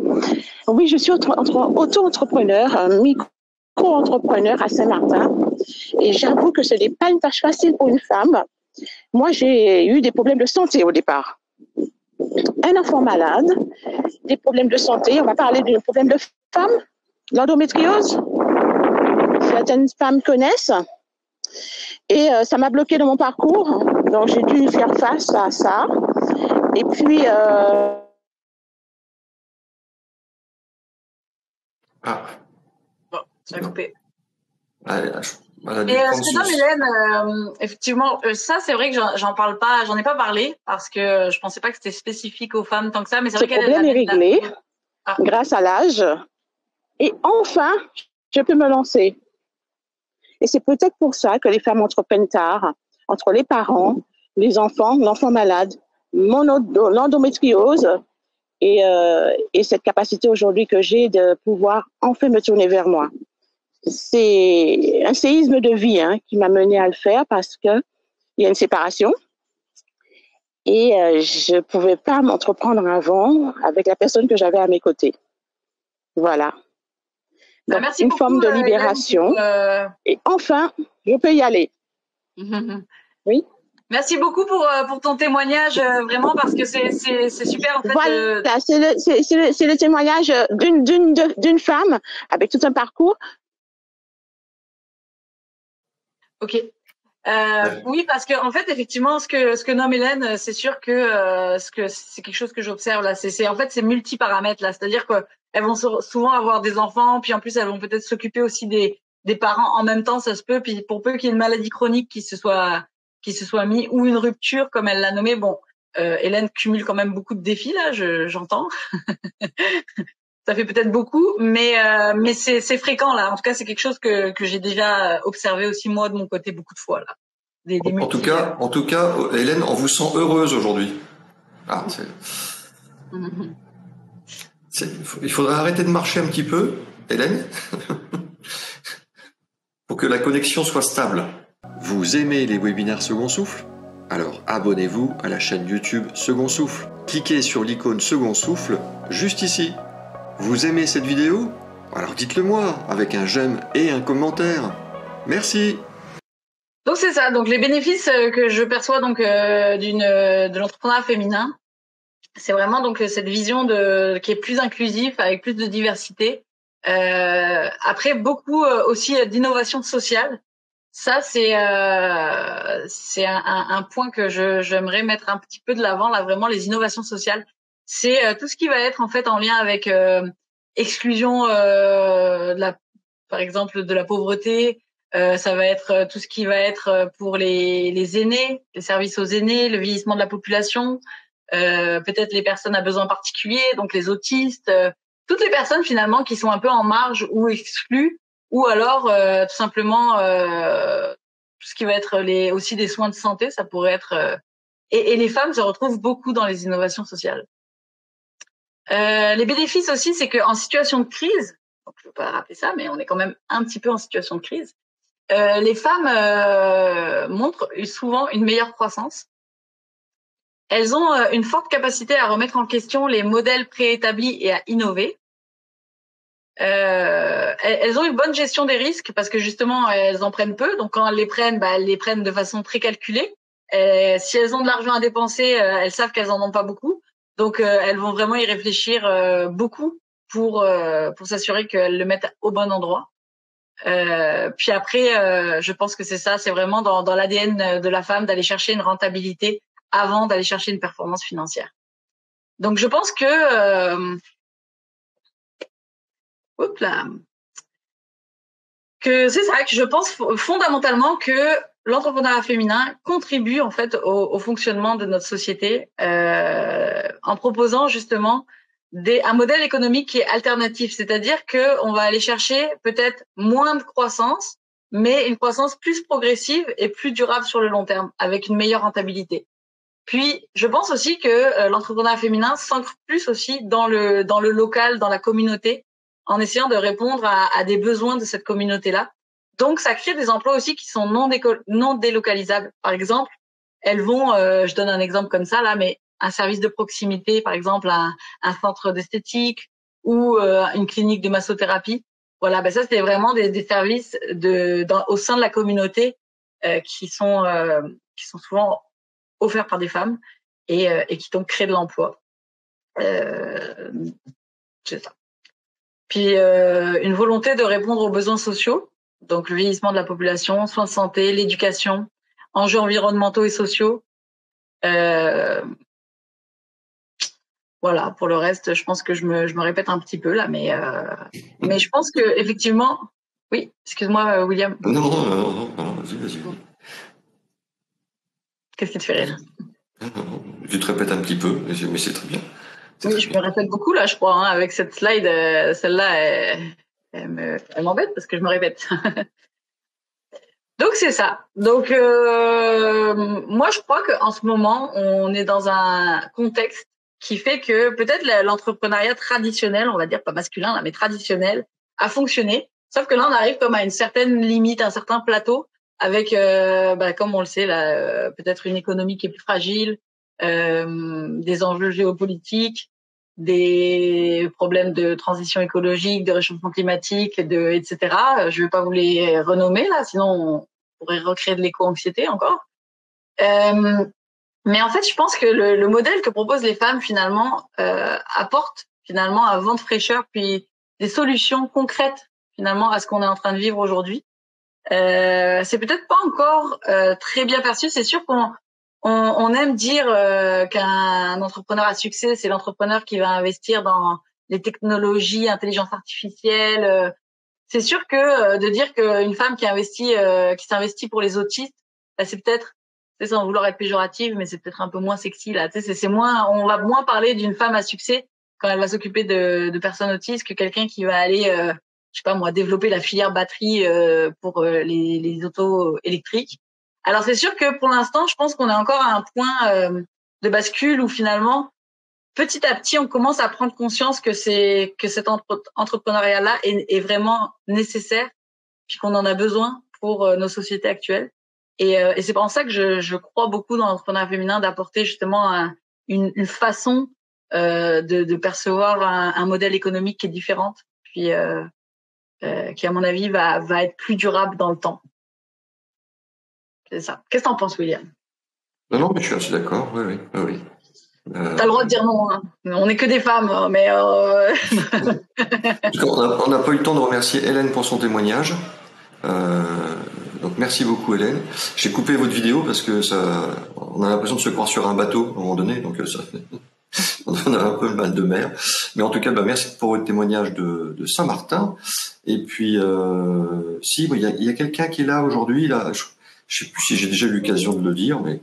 [SPEAKER 3] Oui, je suis auto-entrepreneur, micro-entrepreneur à Saint-Martin. Et j'avoue que ce n'est pas une tâche facile pour une femme. Moi, j'ai eu des problèmes de santé au départ. Un enfant malade, des problèmes de santé. On va parler d'un problème de femme, l'endométriose. Certaines femmes connaissent. Et ça m'a bloqué dans mon parcours. Donc, j'ai dû faire face à ça. Et puis...
[SPEAKER 2] Bon, ça a coupé.
[SPEAKER 1] Elle a dû
[SPEAKER 2] Et
[SPEAKER 1] prendre
[SPEAKER 2] ce que donne Hélène, effectivement, ça c'est vrai que j'en parle pas, j'en ai pas parlé parce que je pensais pas que c'était spécifique aux femmes tant que ça, mais c'est vrai qu'elle
[SPEAKER 3] problème est réglé grâce à l'âge. Et enfin, je peux me lancer. Et c'est peut-être pour ça que les femmes entreprennent tard, entre les parents, les enfants, l'enfant malade, l'endométriose et cette capacité aujourd'hui que j'ai de pouvoir enfin me tourner vers moi. C'est un séisme de vie qui m'a mené à le faire parce que il y a une séparation et je pouvais pas m'entreprendre avant avec la personne que j'avais à mes côtés. Voilà. Donc,
[SPEAKER 2] merci
[SPEAKER 3] une
[SPEAKER 2] beaucoup,
[SPEAKER 3] forme de libération. Hélène, et enfin, je peux y aller. Oui.
[SPEAKER 2] Merci beaucoup pour ton témoignage, vraiment, parce que c'est super, en fait.
[SPEAKER 3] Voilà, c'est le témoignage d'une femme avec tout un parcours.
[SPEAKER 2] Ok. Oui, parce que en fait, effectivement, ce que nomme Hélène, c'est sûr que c'est quelque chose que j'observe là. C'est en fait c'est multiparamètres là, c'est-à-dire que elles vont souvent avoir des enfants, puis en plus elles vont peut-être s'occuper aussi des parents en même temps, ça se peut. Puis pour peu qu'il y ait une maladie chronique qui se soit mis ou une rupture comme elle l'a nommé, bon, Hélène cumule quand même beaucoup de défis là, j'entends. Ça fait peut-être beaucoup, mais c'est fréquent là. En tout cas, c'est quelque chose que j'ai déjà observé aussi moi de mon côté beaucoup de fois là.
[SPEAKER 1] En tout cas, Hélène, on vous sent heureuse aujourd'hui. Ah, il faudrait arrêter de marcher un petit peu, Hélène, pour que la connexion soit stable. Vous aimez les webinaires Second Souffle? Alors abonnez-vous à la chaîne YouTube Second Souffle. Cliquez sur l'icône Second Souffle juste ici. Vous aimez cette vidéo? Alors dites-le moi avec un j'aime et un commentaire. Merci.
[SPEAKER 2] Donc c'est ça. Donc les bénéfices que je perçois donc de l'entrepreneuriat féminin, c'est vraiment donc cette vision qui est plus inclusive avec plus de diversité. Après beaucoup aussi d'innovation sociale. Ça c'est un point que j'aimerais mettre un petit peu de l'avant là, vraiment les innovations sociales. C'est tout ce qui va être en fait en lien avec exclusion par exemple de la pauvreté. Ça va être tout ce qui va être pour les aînés, les services aux aînés, le vieillissement de la population, peut-être les personnes à besoins particuliers, donc les autistes, toutes les personnes finalement qui sont un peu en marge ou exclues, ou alors tout simplement tout ce qui va être aussi des soins de santé, ça pourrait être et les femmes se retrouvent beaucoup dans les innovations sociales. Les bénéfices aussi, c'est qu'en situation de crise, donc je ne veux pas rappeler ça, mais on est quand même un petit peu en situation de crise. Les femmes montrent souvent une meilleure croissance. Elles ont une forte capacité à remettre en question les modèles préétablis et à innover. Elles ont une bonne gestion des risques parce que justement elles en prennent peu. Donc quand elles les prennent de façon très calculée. Si elles ont de l'argent à dépenser, elles savent qu'elles en ont pas beaucoup. Donc elles vont vraiment y réfléchir beaucoup pour s'assurer qu'elles le mettent au bon endroit. Puis après, je pense que c'est ça, c'est vraiment dans l'ADN de la femme d'aller chercher une rentabilité avant d'aller chercher une performance financière. Donc je pense que que c'est ça, que je pense fondamentalement que l'entrepreneuriat féminin contribue en fait au fonctionnement de notre société en proposant justement un modèle économique qui est alternatif, c'est-à-dire que on va aller chercher peut-être moins de croissance, mais une croissance plus progressive et plus durable sur le long terme, avec une meilleure rentabilité. Puis, je pense aussi que l'entrepreneuriat féminin s'ancre plus aussi dans le local, dans la communauté, en essayant de répondre à des besoins de cette communauté-là. Donc, ça crée des emplois aussi qui sont non délocalisables. Par exemple, elles vont, je donne un exemple comme ça là, mais un service de proximité, par exemple un centre d'esthétique ou une clinique de massothérapie. Voilà, ben ça c'est vraiment des services au sein de la communauté qui sont souvent offerts par des femmes et qui donc créent de l'emploi. C'est ça. Puis une volonté de répondre aux besoins sociaux, donc le vieillissement de la population, soins de santé, l'éducation, enjeux environnementaux et sociaux. Voilà, pour le reste, je pense que je me répète un petit peu là, mais je pense que effectivement, oui, excuse-moi William.
[SPEAKER 1] Non, vas-y.
[SPEAKER 2] Qu'est-ce qui te fait rire?
[SPEAKER 1] Tu te répètes un petit peu, mais c'est très bien.
[SPEAKER 2] Oui, je me répète beaucoup là, je crois, hein, avec cette slide. Celle-là, elle m'embête parce que je me répète. Donc c'est ça. Donc moi, je crois qu'en ce moment, on est dans un contexte qui fait que peut-être l'entrepreneuriat traditionnel, on va dire pas masculin là, mais traditionnel, a fonctionné. Sauf que là, on arrive comme à une certaine limite, un certain plateau, avec, comme on le sait là, peut-être une économie qui est plus fragile, des enjeux géopolitiques, des problèmes de transition écologique, de réchauffement climatique, etc. Je vais pas vous les renommer là, sinon on pourrait recréer de l'éco-anxiété encore. Mais en fait, je pense que le modèle que proposent les femmes finalement apporte finalement un vent de fraîcheur puis des solutions concrètes finalement à ce qu'on est en train de vivre aujourd'hui. C'est peut-être pas encore très bien perçu. C'est sûr qu'on aime dire qu'un entrepreneur à succès, c'est l'entrepreneur qui va investir dans les technologies, intelligence artificielle. C'est sûr que de dire qu'une femme qui s'investit pour les autistes, bah, c'est peut-être, sans vouloir être péjorative, mais c'est peut-être un peu moins sexy là. C'est moins, on va moins parler d'une femme à succès quand elle va s'occuper de personnes autistes que quelqu'un qui va aller, je sais pas moi, développer la filière batterie pour les autos électriques. Alors c'est sûr que pour l'instant, je pense qu'on est encore à un point de bascule où finalement, petit à petit, on commence à prendre conscience que cet entrepreneuriat-là est vraiment nécessaire, puis qu'on en a besoin pour nos sociétés actuelles. Et c'est pour ça que je crois beaucoup dans l'entrepreneuriat féminin d'apporter justement une façon de percevoir un modèle économique qui est différente, puis qui à mon avis va être plus durable dans le temps. C'est ça. Qu'est-ce que t'en penses, William?
[SPEAKER 1] Non, mais je suis assez d'accord. Oui.
[SPEAKER 2] T'as le droit de dire non. Hein. On n'est que des femmes, mais.
[SPEAKER 1] En tout cas, on n'a pas eu le temps de remercier Hélène pour son témoignage. Donc merci beaucoup Hélène. J'ai coupé votre vidéo parce que on a l'impression de se croire sur un bateau à un moment donné, donc on a un peu le mal de mer. Mais en tout cas, merci pour votre témoignage de Saint-Martin. Et puis, il y a quelqu'un qui est là aujourd'hui. Là, je sais plus si j'ai déjà eu l'occasion de le dire, mais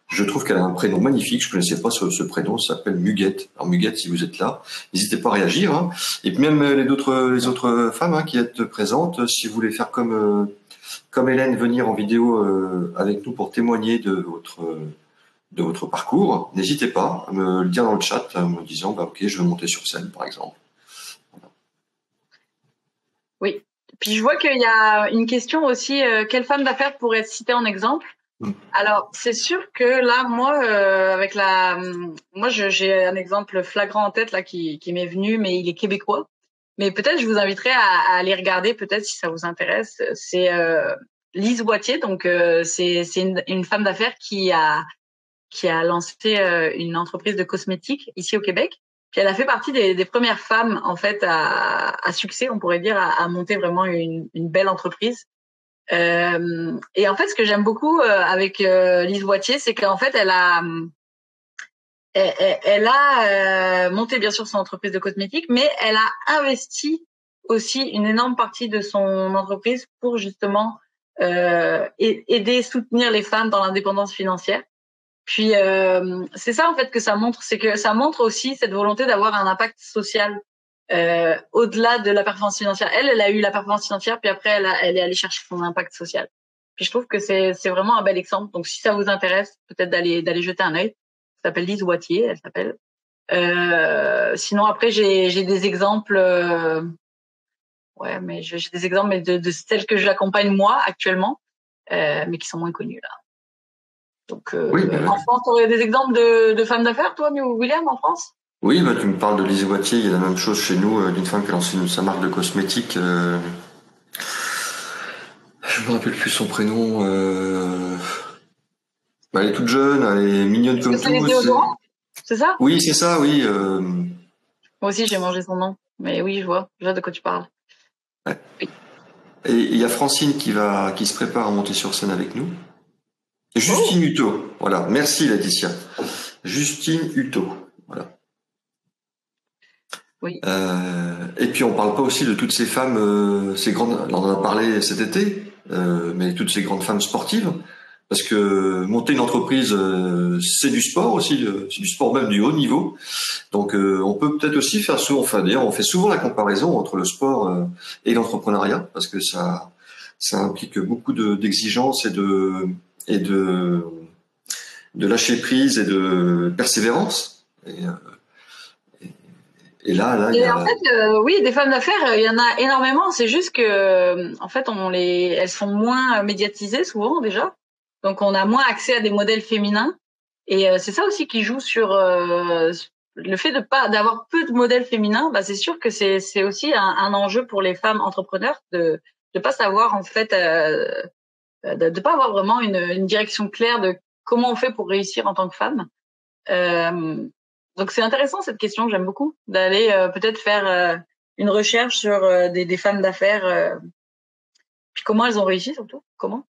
[SPEAKER 1] je trouve qu'elle a un prénom magnifique. Je connaissais pas ce prénom. Ça s'appelle Muguette. Alors Muguette, si vous êtes là, n'hésitez pas à réagir. Hein. Et puis même les autres femmes qui êtes présentes, si vous voulez faire comme Hélène, venir en vidéo avec nous pour témoigner de votre parcours, n'hésitez pas à me le dire dans le chat en me disant ok, je veux monter sur scène par exemple. Voilà.
[SPEAKER 2] Oui. Puis je vois qu'il y a une question aussi, quelle femme d'affaires pourrait être citée en exemple? Alors, c'est sûr que là, moi, j'ai un exemple flagrant en tête là qui m'est venu, mais il est québécois. Mais peut-être je vous inviterai à aller regarder, peut-être si ça vous intéresse. C'est Lise Boitier, donc c'est une femme d'affaires qui a lancé une entreprise de cosmétiques ici au Québec. Puis elle a fait partie des premières femmes en fait à succès, on pourrait dire, à monter vraiment une belle entreprise. Et en fait, ce que j'aime beaucoup avec Lise Boitier, c'est qu'en fait, elle a monté bien sûr son entreprise de cosmétiques, mais elle a investi aussi une énorme partie de son entreprise pour justement aider, soutenir les femmes dans l'indépendance financière. Puis c'est ça en fait que ça montre, c'est que ça montre aussi cette volonté d'avoir un impact social au-delà de la performance financière. Elle a eu la performance financière, puis après elle est allée chercher son impact social. Puis je trouve que c'est vraiment un bel exemple. Donc si ça vous intéresse, peut-être d'aller jeter un œil. Elle s'appelle Lise Boitier, elle s'appelle. Sinon après j'ai des exemples. Ouais, mais j'ai des exemples mais de celles que j'accompagne moi actuellement, mais qui sont moins connues là. Donc,
[SPEAKER 1] Oui,
[SPEAKER 2] en France, tu aurais des exemples de femmes d'affaires, toi, William, en France?
[SPEAKER 1] oui, tu me parles de Lise Boitier, il y a la même chose chez nous, d'une femme qui a lancé sa marque de cosmétiques. Je me rappelle plus son prénom. Elle est toute jeune, elle est mignonne comme
[SPEAKER 2] C'est les
[SPEAKER 1] tout.
[SPEAKER 2] déodorants, c'est ça?
[SPEAKER 1] Oui, c'est ça, oui.
[SPEAKER 2] Moi aussi, j'ai mangé son nom. Mais oui, je vois de quoi tu parles.
[SPEAKER 1] Ouais.
[SPEAKER 2] Oui.
[SPEAKER 1] Et il y a Francine qui se prépare à monter sur scène avec nous. Et Justine Hutto, voilà. Merci Laetitia. Justine Hutto, voilà.
[SPEAKER 2] Oui.
[SPEAKER 1] Et puis on parle pas aussi de toutes ces femmes, ces grandes. On en a parlé cet été, mais toutes ces grandes femmes sportives, parce que monter une entreprise, c'est du sport aussi, c'est du sport même du haut niveau. Donc on peut peut-être aussi faire souvent, enfin d'ailleurs on fait souvent la comparaison entre le sport et l'entrepreneuriat, parce que ça implique beaucoup d'exigences et de lâcher prise et de persévérance. Et là, il y a...
[SPEAKER 2] En fait, oui, des femmes d'affaires, il y en a énormément. C'est juste que, en fait, elles sont moins médiatisées souvent déjà. Donc, on a moins accès à des modèles féminins. Et c'est ça aussi qui joue sur le fait d'avoir peu de modèles féminins. Bah, c'est sûr que c'est aussi un enjeu pour les femmes entrepreneurs de pas savoir en fait, de pas avoir vraiment une direction claire de comment on fait pour réussir en tant que femme. Donc c'est intéressant cette question, j'aime beaucoup d'aller peut-être faire une recherche sur des femmes d'affaires, puis comment elles ont réussi surtout, comment.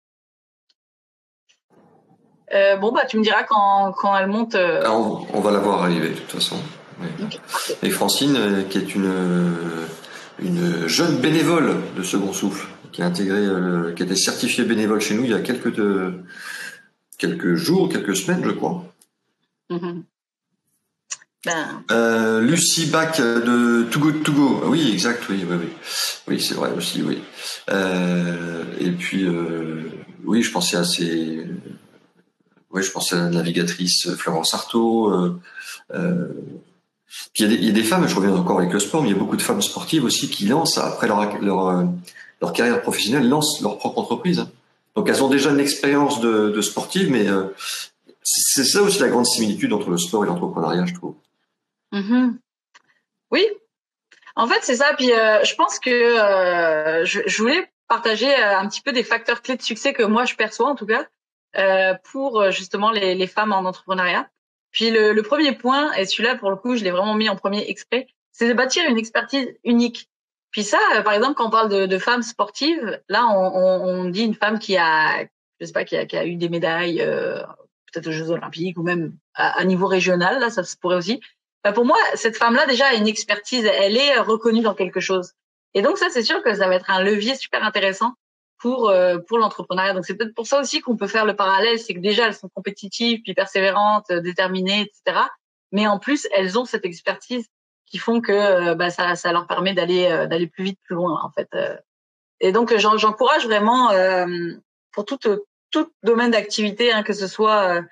[SPEAKER 2] Bon bah tu me diras quand elles montent.
[SPEAKER 1] On va la voir arriver de toute façon. Oui.
[SPEAKER 2] Okay.
[SPEAKER 1] Et Francine, qui est une jeune bénévole de Second Souffle, qui a intégré, qui a été certifiée bénévole chez nous il y a quelques jours, quelques semaines, je crois.
[SPEAKER 2] Mm-hmm.
[SPEAKER 1] Lucie Bach de Too Good To Go. Oui, exact, oui, c'est vrai aussi, oui. Et puis, oui, je pensais à la navigatrice Florence Artaud. Puis il y a des femmes, je reviens encore avec le sport, mais il y a beaucoup de femmes sportives aussi qui lancent, après leur carrière professionnelle, lancent leur propre entreprise. Donc elles ont déjà une expérience de sportive, mais c'est ça aussi la grande similitude entre le sport et l'entrepreneuriat, je trouve.
[SPEAKER 2] Mm-hmm. Oui, en fait c'est ça. Puis je pense que je voulais partager un petit peu des facteurs clés de succès que moi je perçois en tout cas pour justement les femmes en entrepreneuriat. Puis le premier point, et celui-là pour le coup je l'ai vraiment mis en premier exprès, c'est de bâtir une expertise unique. Puis ça, par exemple quand on parle de femmes sportives, là on dit une femme qui a, je sais pas, qui a eu des médailles peut-être aux Jeux Olympiques ou même à niveau régional, là ça se pourrait aussi. Pour moi, cette femme-là, déjà, a une expertise. Elle est reconnue dans quelque chose. Et donc, ça, c'est sûr que ça va être un levier super intéressant pour l'entrepreneuriat. Donc, c'est peut-être pour ça aussi qu'on peut faire le parallèle. C'est que déjà, elles sont compétitives, puis persévérantes, déterminées, etc. Mais en plus, elles ont cette expertise qui font que ça leur permet d'aller plus vite, plus loin, en fait. Et donc, j'encourage vraiment pour tout domaine d'activité, hein, que ce soit...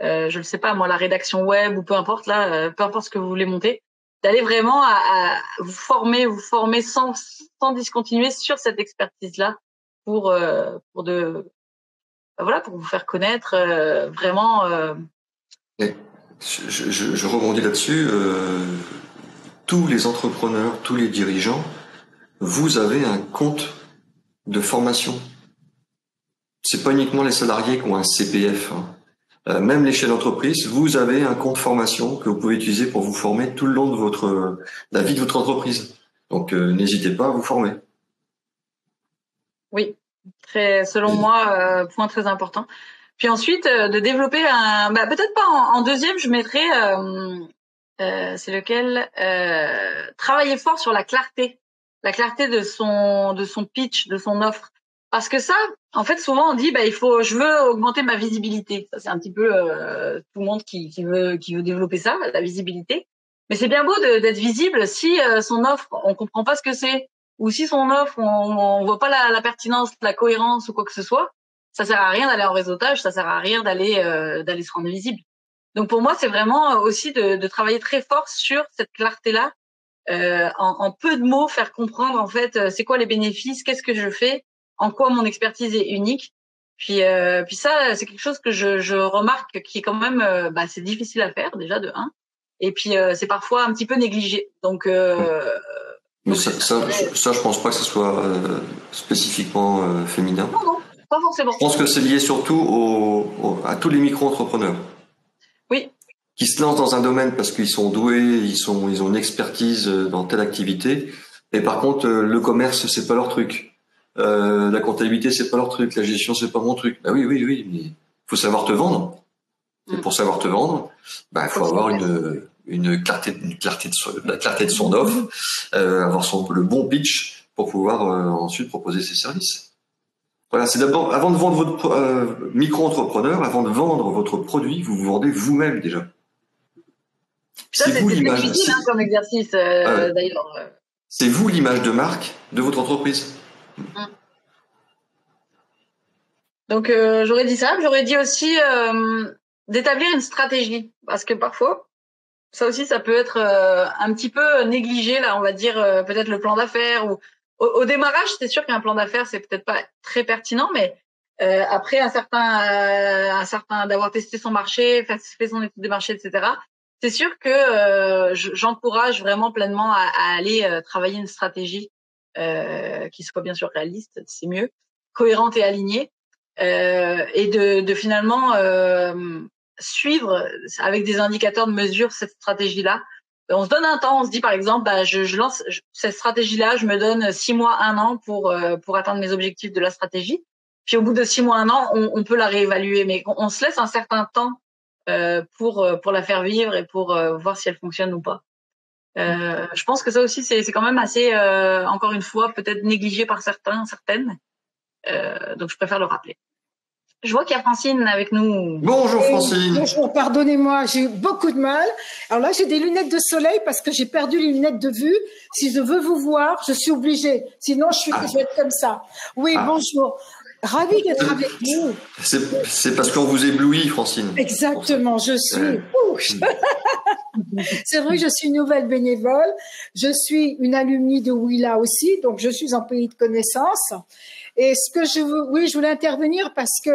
[SPEAKER 2] je ne sais pas moi, la rédaction web ou peu importe là, peu importe ce que vous voulez monter, d'aller vraiment à vous former sans discontinuer sur cette expertise-là pour vous faire connaître vraiment.
[SPEAKER 1] Et je rebondis là-dessus. Tous les entrepreneurs, tous les dirigeants, vous avez un compte de formation. C'est pas uniquement les salariés qui ont un CPF. Hein. même les chefs d'entreprise, vous avez un compte formation que vous pouvez utiliser pour vous former tout le long de la vie de votre entreprise. Donc, n'hésitez pas à vous former.
[SPEAKER 2] Oui, selon moi, point très important. Puis ensuite, de développer peut-être pas en deuxième, je mettrais, c'est lequel, travailler fort sur la clarté de son pitch, de son offre. Parce que ça, en fait, souvent on dit, je veux augmenter ma visibilité. Ça, c'est un petit peu tout le monde qui veut développer ça, la visibilité. Mais c'est bien beau d'être visible si son offre, on comprend pas ce que c'est, ou si son offre, on voit pas la pertinence, la cohérence ou quoi que ce soit. Ça sert à rien d'aller en réseautage, ça sert à rien d'aller se rendre visible. Donc pour moi, c'est vraiment aussi de travailler très fort sur cette clarté-là, en peu de mots, faire comprendre en fait c'est quoi les bénéfices, qu'est-ce que je fais, en quoi mon expertise est unique. Puis ça, c'est quelque chose que je remarque qui est quand même, c'est difficile à faire déjà de 1, et puis c'est parfois un petit peu négligé. Donc
[SPEAKER 1] mais ça, je pense pas que ce soit spécifiquement féminin.
[SPEAKER 2] Non, pas forcément.
[SPEAKER 1] Je pense que c'est lié surtout à tous les micro-entrepreneurs.
[SPEAKER 2] Oui.
[SPEAKER 1] Qui se lancent dans un domaine parce qu'ils sont doués, ils ont une expertise dans telle activité. Et par contre, le commerce, c'est pas leur truc. La comptabilité, c'est pas leur truc. La gestion, c'est pas mon truc. Bah oui, mais faut savoir te vendre. Et pour savoir te vendre, il faut avoir une clarté de son offre, avoir le bon pitch pour pouvoir ensuite proposer ses services. Voilà, c'est d'abord, avant de vendre votre micro-entrepreneur, avant de vendre votre produit, vous vous vendez vous-même déjà.
[SPEAKER 2] Ça, c'est difficile comme exercice, d'ailleurs.
[SPEAKER 1] C'est vous l'image de marque de votre entreprise.
[SPEAKER 2] Donc, j'aurais dit ça. J'aurais dit aussi d'établir une stratégie. Parce que parfois, ça aussi, ça peut être un petit peu négligé, là, on va dire, peut-être le plan d'affaires ou au démarrage, c'est sûr qu'un plan d'affaires, c'est peut-être pas très pertinent, mais après un certain d'avoir testé son marché, fait son étude de marché, etc. C'est sûr que j'encourage vraiment pleinement à aller travailler une stratégie qui soit bien sûr réaliste, c'est mieux, cohérente et alignée, et de finalement suivre avec des indicateurs de mesure cette stratégie-là. On se donne un temps, on se dit par exemple, je lance cette stratégie-là, je me donne 6 mois, 1 an pour atteindre mes objectifs de la stratégie. Puis au bout de 6 mois, 1 an, on peut la réévaluer, mais on se laisse un certain temps pour la faire vivre et pour voir si elle fonctionne ou pas. Je pense que ça aussi c'est quand même assez, encore une fois, peut-être négligé par certaines. Donc je préfère le rappeler. Je vois qu'il y a Francine avec nous.
[SPEAKER 1] Bonjour Francine.
[SPEAKER 4] Bonjour, pardonnez-moi, j'ai eu beaucoup de mal. Alors là, j'ai des lunettes de soleil parce que j'ai perdu les lunettes de vue. Si je veux vous voir, je suis obligée. Sinon, je vais être comme ça. Oui, bonjour. Ravie d'être avec vous.
[SPEAKER 1] C'est parce qu'on vous éblouit, Francine.
[SPEAKER 4] Exactement, je suis. C'est vrai, je suis une nouvelle bénévole. Je suis une alumni de Willa aussi, donc je suis en pays de connaissance. Et ce que je voulais intervenir parce que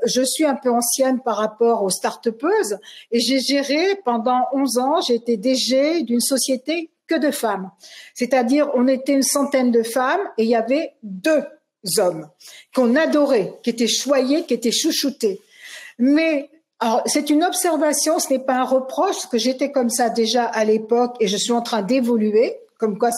[SPEAKER 4] je suis un peu ancienne par rapport aux start-upeuses et j'ai géré pendant 11 ans, j'ai été DG d'une société que de femmes. C'est-à-dire, on était une centaine de femmes et il y avait 2 hommes qu'on adorait, qui étaient choyés, qui étaient chouchoutés. Mais alors, c'est une observation, ce n'est pas un reproche, parce que j'étais comme ça déjà à l'époque et je suis en train d'évoluer. Comme quoi,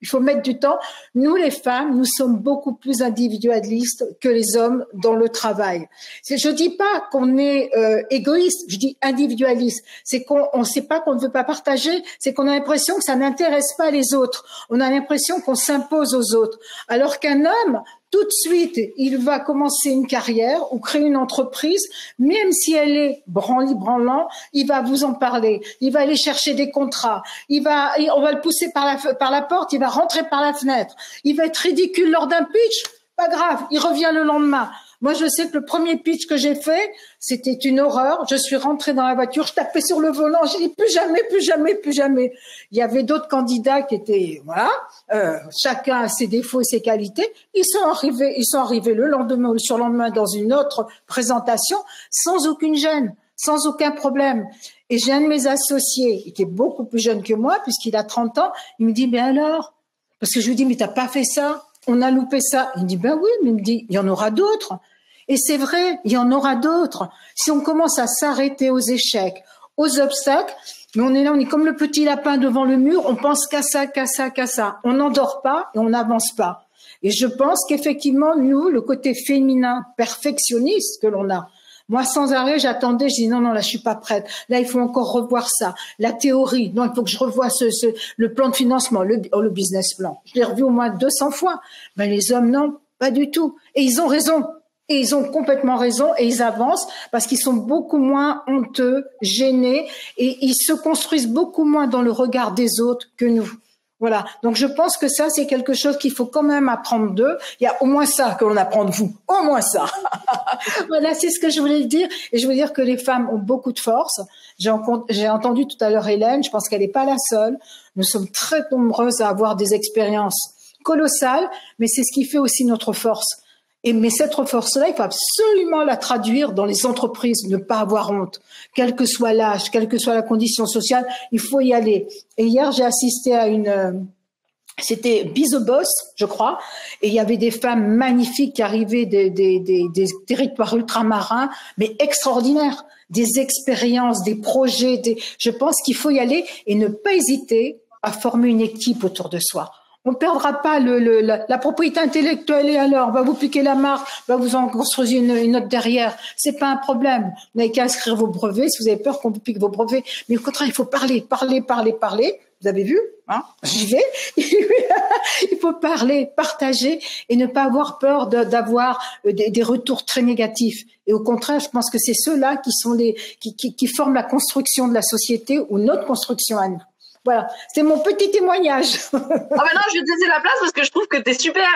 [SPEAKER 4] il faut mettre du temps. Nous, les femmes, nous sommes beaucoup plus individualistes que les hommes dans le travail. Je dis pas qu'on est égoïste, je dis individualiste. C'est qu'on ne sait pas qu'on ne veut pas partager, c'est qu'on a l'impression que ça n'intéresse pas les autres. On a l'impression qu'on s'impose aux autres. Alors qu'un homme, tout de suite, il va commencer une carrière ou créer une entreprise, même si elle est branlant, il va vous en parler. Il va aller chercher des contrats. On va le pousser par la porte, il va rentrer par la fenêtre. Il va être ridicule lors d'un pitch. Pas grave, il revient le lendemain. Moi, je sais que le premier pitch que j'ai fait, c'était une horreur. Je suis rentrée dans la voiture, je tapais sur le volant, j'ai dit plus jamais, plus jamais, plus jamais. Il y avait d'autres candidats qui étaient, chacun a ses défauts et ses qualités. Ils sont arrivés le lendemain ou le surlendemain dans une autre présentation sans aucune gêne, sans aucun problème. Et j'ai un de mes associés, qui est beaucoup plus jeune que moi, puisqu'il a 30 ans, il me dit, mais alors? Parce que je lui dis, mais t'as pas fait ça? On a loupé ça. Il me dit, ben oui, mais il me dit, il y en aura d'autres. Et c'est vrai, il y en aura d'autres. Si on commence à s'arrêter aux échecs, aux obstacles, mais on est là, on est comme le petit lapin devant le mur, on pense qu'à ça, qu'à ça, qu'à ça. On n'endort pas et on n'avance pas. Et je pense qu'effectivement, nous, le côté féminin perfectionniste que l'on a, moi, sans arrêt, j'attendais, je dis non, là, je suis pas prête. Là, il faut encore revoir ça. La théorie, non, il faut que je revoie le plan de financement, le business plan. Je l'ai revu au moins 200 fois. Ben, les hommes, non, pas du tout. Et ils ont raison. Et ils ont complètement raison et ils avancent parce qu'ils sont beaucoup moins honteux, gênés et ils se construisent beaucoup moins dans le regard des autres que nous. Voilà. Donc, je pense que ça, c'est quelque chose qu'il faut quand même apprendre d'eux. Il y a au moins ça que l'on apprend de vous. Au moins ça. Voilà, c'est ce que je voulais dire. Et je veux dire que les femmes ont beaucoup de force. J'ai entendu tout à l'heure Hélène. Je pense qu'elle n'est pas la seule. Nous sommes très nombreuses à avoir des expériences colossales, mais c'est ce qui fait aussi notre force. Mais cette force-là, il faut absolument la traduire dans les entreprises, ne pas avoir honte. Quel que soit l'âge, quelle que soit la condition sociale, il faut y aller. Et hier, j'ai assisté à c'était Be the Boss, je crois, et il y avait des femmes magnifiques qui arrivaient des territoires ultramarins, mais extraordinaires. Des expériences, des projets, je pense qu'il faut y aller et ne pas hésiter à former une équipe autour de soi. On ne perdra pas la propriété intellectuelle et alors, on va vous piquer la marque, on va vous en construire une autre derrière. C'est pas un problème. Vous n'avez qu'à inscrire vos brevets si vous avez peur qu'on vous pique vos brevets. Mais au contraire, il faut parler. Vous avez vu, hein? J'y vais. Il faut parler, partager et ne pas avoir peur d'avoir des retours très négatifs. Et au contraire, je pense que c'est ceux-là qui sont qui forment la construction de la société ou notre construction à nous. Voilà, c'est mon petit témoignage.
[SPEAKER 2] Ah ben non, je vais te laisser la place parce que je trouve que t'es super.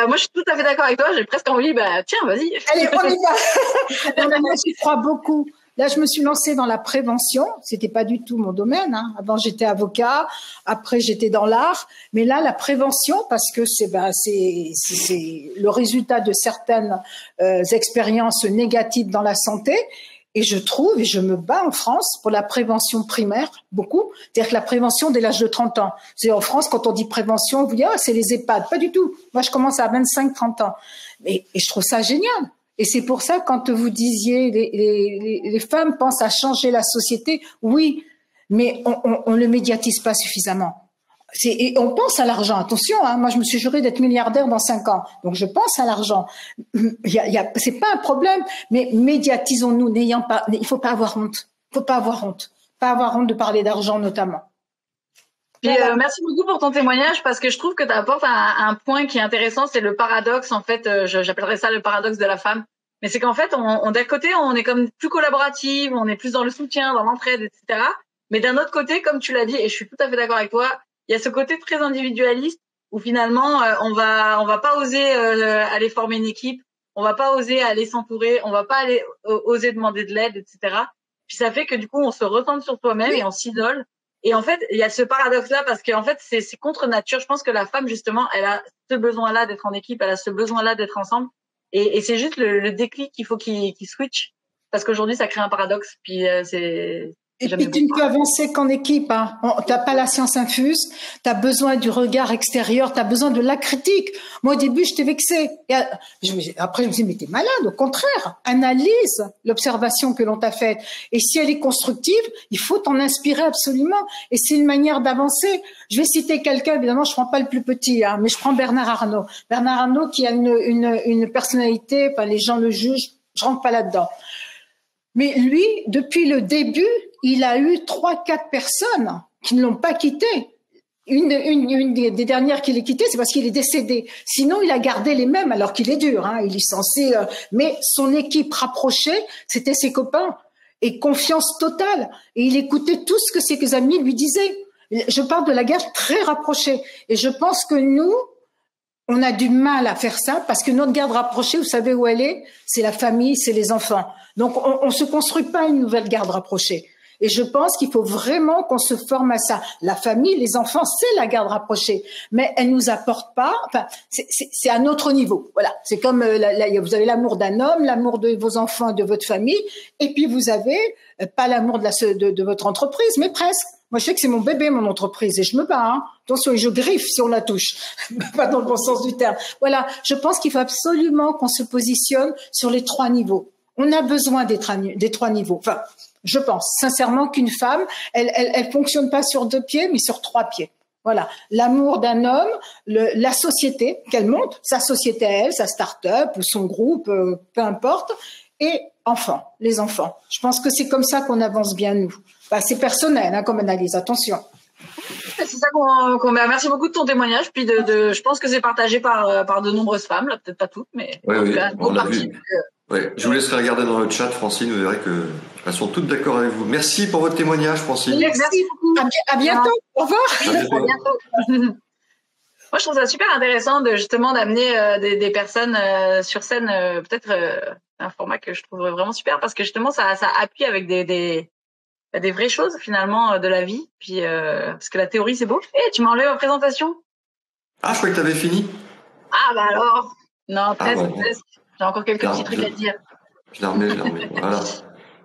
[SPEAKER 2] Moi, je suis tout à fait d'accord avec toi. J'ai presque envie, tiens, vas-y.
[SPEAKER 4] Allez, on y va. Non, moi, j'y crois beaucoup. Là, je me suis lancée dans la prévention. C'était pas du tout mon domaine, hein. Avant, j'étais avocat. Après, j'étais dans l'art. Mais là, la prévention, parce que c'est le résultat de certaines expériences négatives dans la santé. Et je trouve, et je me bats en France pour la prévention primaire, beaucoup. C'est-à-dire que la prévention dès l'âge de 30 ans. C'est en France, quand on dit prévention, on vous dit, c'est les EHPAD. Pas du tout. Moi, je commence à 25-30 ans. Et je trouve ça génial. Et c'est pour ça, quand vous disiez, les femmes pensent à changer la société, oui, mais on le médiatise pas suffisamment. Et on pense à l'argent. Attention, hein, moi je me suis juré d'être milliardaire dans 5 ans, donc je pense à l'argent. C'est pas un problème, mais médiatisons-nous. Il faut pas avoir honte. Faut pas avoir honte. Pas avoir honte de parler d'argent notamment.
[SPEAKER 2] Puis, merci beaucoup pour ton témoignage parce que je trouve que tu apportes un point qui est intéressant, c'est le paradoxe. En fait, j'appellerais ça le paradoxe de la femme. Mais c'est qu'en fait, d'un côté, on est comme plus collaborative, on est plus dans le soutien, dans l'entraide, etc. Mais d'un autre côté, comme tu l'as dit, et je suis tout à fait d'accord avec toi, il y a ce côté très individualiste où finalement on va pas oser aller former une équipe, on va pas oser aller s'entourer, on va pas oser demander de l'aide, etc. Puis ça fait que du coup on se recentre sur soi-même et on s'isole. Et en fait il y a ce paradoxe-là parce qu'en fait c'est contre nature. Je pense que la femme justement elle a ce besoin-là d'être en équipe, elle a ce besoin-là d'être ensemble. Et c'est juste le déclic qu'il faut qu'il switch parce qu'aujourd'hui ça crée un paradoxe. Puis
[SPEAKER 4] Et puis tu ne peux avancer qu'en équipe, hein. T'as pas la science infuse, t'as besoin du regard extérieur, t'as besoin de la critique. Moi au début j'étais vexée. Après je me suis dit mais t'es malade, au contraire, analyse l'observation que l'on t'a faite. Et si elle est constructive, il faut t'en inspirer absolument. Et c'est une manière d'avancer. Je vais citer quelqu'un, évidemment je prends pas le plus petit, hein, mais je prends Bernard Arnault. Bernard Arnault qui a une personnalité, les gens le jugent, je rentre pas là-dedans. Mais lui, depuis le début, il a eu 3-4 personnes qui ne l'ont pas quitté. Une des dernières qu'il a quitté, c'est parce qu'il est décédé. Sinon, il a gardé les mêmes, alors qu'il est dur, hein, il est censé. Mais son équipe rapprochée, c'était ses copains. Et confiance totale. Et il écoutait tout ce que ses amis lui disaient. Je parle de la garde très rapprochée. Et je pense que nous, on a du mal à faire ça parce que notre garde rapprochée, vous savez où elle est? C'est la famille, c'est les enfants. Donc, on se construit pas une nouvelle garde rapprochée. Et je pense qu'il faut vraiment qu'on se forme à ça. La famille, les enfants, c'est la garde rapprochée, mais elle nous apporte pas. Enfin, c'est à notre niveau. Voilà. C'est comme vous avez l'amour d'un homme, l'amour de vos enfants, de votre famille, et puis vous avez pas l'amour de votre entreprise, mais presque. Moi, je sais que c'est mon bébé, mon entreprise, et je me bats. Hein. Attention, et je griffe si on la touche, pas dans le bon sens du terme. Voilà, je pense qu'il faut absolument qu'on se positionne sur les 3 niveaux. On a besoin des 3 niveaux. Enfin, je pense sincèrement qu'une femme, elle fonctionne pas sur 2 pieds, mais sur 3 pieds. Voilà, l'amour d'un homme, la société qu'elle monte, sa société à elle, sa start-up, son groupe, peu importe, et les enfants. Je pense que c'est comme ça qu'on avance bien, nous. Bah, c'est personnel, hein, comme analyse, attention.
[SPEAKER 2] C'est ça qu'on merci beaucoup de ton témoignage, puis je pense que c'est partagé par de nombreuses femmes, là, peut-être pas toutes, mais
[SPEAKER 1] oui,
[SPEAKER 2] en tout cas,
[SPEAKER 1] on l'a vu. Ouais. Je vous laisserai regarder dans le chat, Francine, vous verrez qu'elles sont toutes d'accord avec vous. Merci pour votre témoignage, Francine.
[SPEAKER 2] Merci beaucoup.
[SPEAKER 4] À bientôt. Au revoir.
[SPEAKER 1] À
[SPEAKER 2] bientôt. Moi, je trouve ça super intéressant justement d'amener des personnes sur scène, peut-être un format que je trouve vraiment super, parce que justement, ça appuie avec des vraies choses finalement de la vie. Puis parce que la théorie, c'est beau. Tu m'as enlevé ma présentation.
[SPEAKER 1] Ah, je croyais que tu avais fini.
[SPEAKER 2] Ah, bah alors. Non, presque. J'ai encore quelques petits trucs à dire.
[SPEAKER 1] Je la remets. Voilà.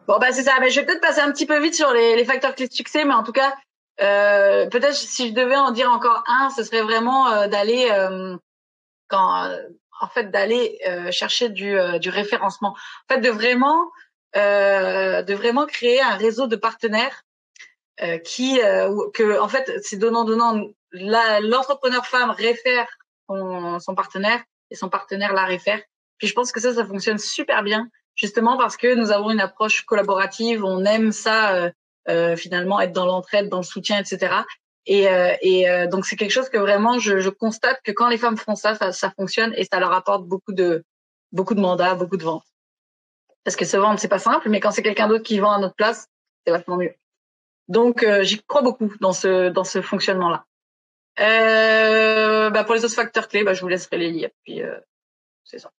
[SPEAKER 2] Bon, bah c'est ça. Mais je vais peut-être passer un petit peu vite sur les facteurs clés de succès, mais en tout cas, peut-être si je devais en dire encore un, ce serait vraiment d'aller d'aller chercher du référencement. En fait, de vraiment créer un réseau de partenaires en fait, c'est donnant. L'entrepreneur femme réfère son partenaire et son partenaire la réfère. Puis je pense que ça fonctionne super bien, justement parce que nous avons une approche collaborative, on aime ça finalement, être dans l'entraide, dans le soutien, etc. Donc c'est quelque chose que vraiment je constate que quand les femmes font ça fonctionne et ça leur apporte beaucoup de mandats, beaucoup de ventes. Parce que se vendre, c'est pas simple, mais quand c'est quelqu'un d'autre qui vend à notre place, c'est vachement mieux. Donc j'y crois beaucoup dans ce fonctionnement-là. Pour les autres facteurs clés, je vous laisserai les lire. Puis c'est ça.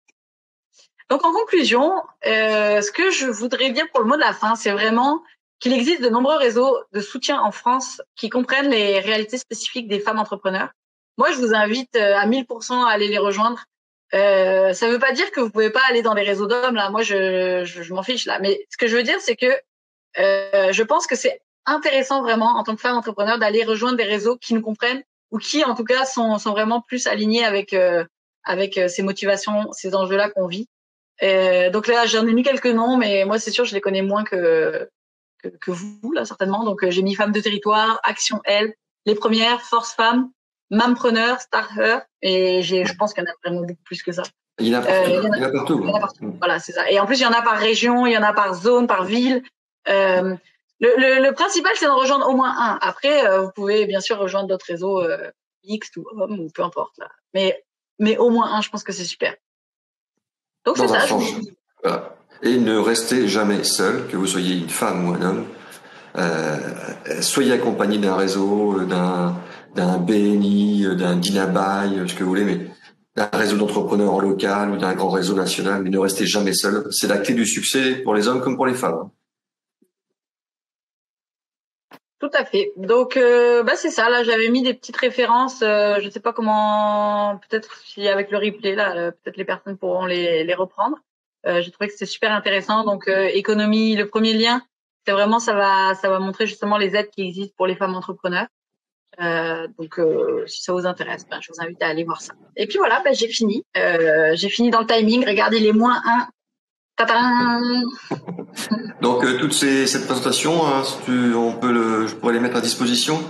[SPEAKER 2] Donc en conclusion, ce que je voudrais dire pour le mot de la fin, c'est vraiment qu'il existe de nombreux réseaux de soutien en France qui comprennent les réalités spécifiques des femmes entrepreneurs. Moi, je vous invite à 1000% à aller les rejoindre. Ça veut pas dire que vous pouvez pas aller dans des réseaux d'hommes là. Moi, je m'en fiche là. Mais ce que je veux dire, c'est que je pense que c'est intéressant vraiment en tant que femme entrepreneur d'aller rejoindre des réseaux qui nous comprennent ou qui en tout cas sont vraiment plus alignés avec ces motivations, ces enjeux-là qu'on vit. Donc là, j'en ai mis quelques noms, mais moi c'est sûr je les connais moins que vous là certainement. Donc j'ai mis Femmes de Territoire, Action L, Les Premières, Force Femmes, Mampreneur, Starter, et je pense qu'il y en a vraiment beaucoup plus que ça.
[SPEAKER 1] Il y en a partout.
[SPEAKER 2] Voilà, c'est ça. Et en plus, il y en a par région, il y en a par zone, par ville. Le principal, c'est d'en rejoindre au moins un. Après, vous pouvez bien sûr rejoindre d'autres réseaux mixtes ou hommes ou peu importe là. Mais au moins un, je pense que c'est super. Donc c'est ça.
[SPEAKER 1] Voilà. Et ne restez jamais seul, que vous soyez une femme ou un homme. Soyez accompagné d'un réseau, d'un BNI, d'un Dinabuy, ce que vous voulez, mais d'un réseau d'entrepreneurs en local ou d'un grand réseau national. Mais ne restez jamais seul. C'est la clé du succès pour les hommes comme pour les femmes.
[SPEAKER 2] Tout à fait. Donc, c'est ça. Là, j'avais mis des petites références. Je sais pas comment. Peut-être si avec le replay là, peut-être les personnes pourront les reprendre. J'ai trouvé que c'était super intéressant. Donc, économie, le premier lien, c'est vraiment ça va montrer justement les aides qui existent pour les femmes entrepreneurs. Donc, si ça vous intéresse, je vous invite à aller voir ça. Et puis voilà, j'ai fini. J'ai fini dans le timing. Regardez les -1. Tadam.
[SPEAKER 1] Donc cette présentation, hein, je pourrais les mettre à disposition.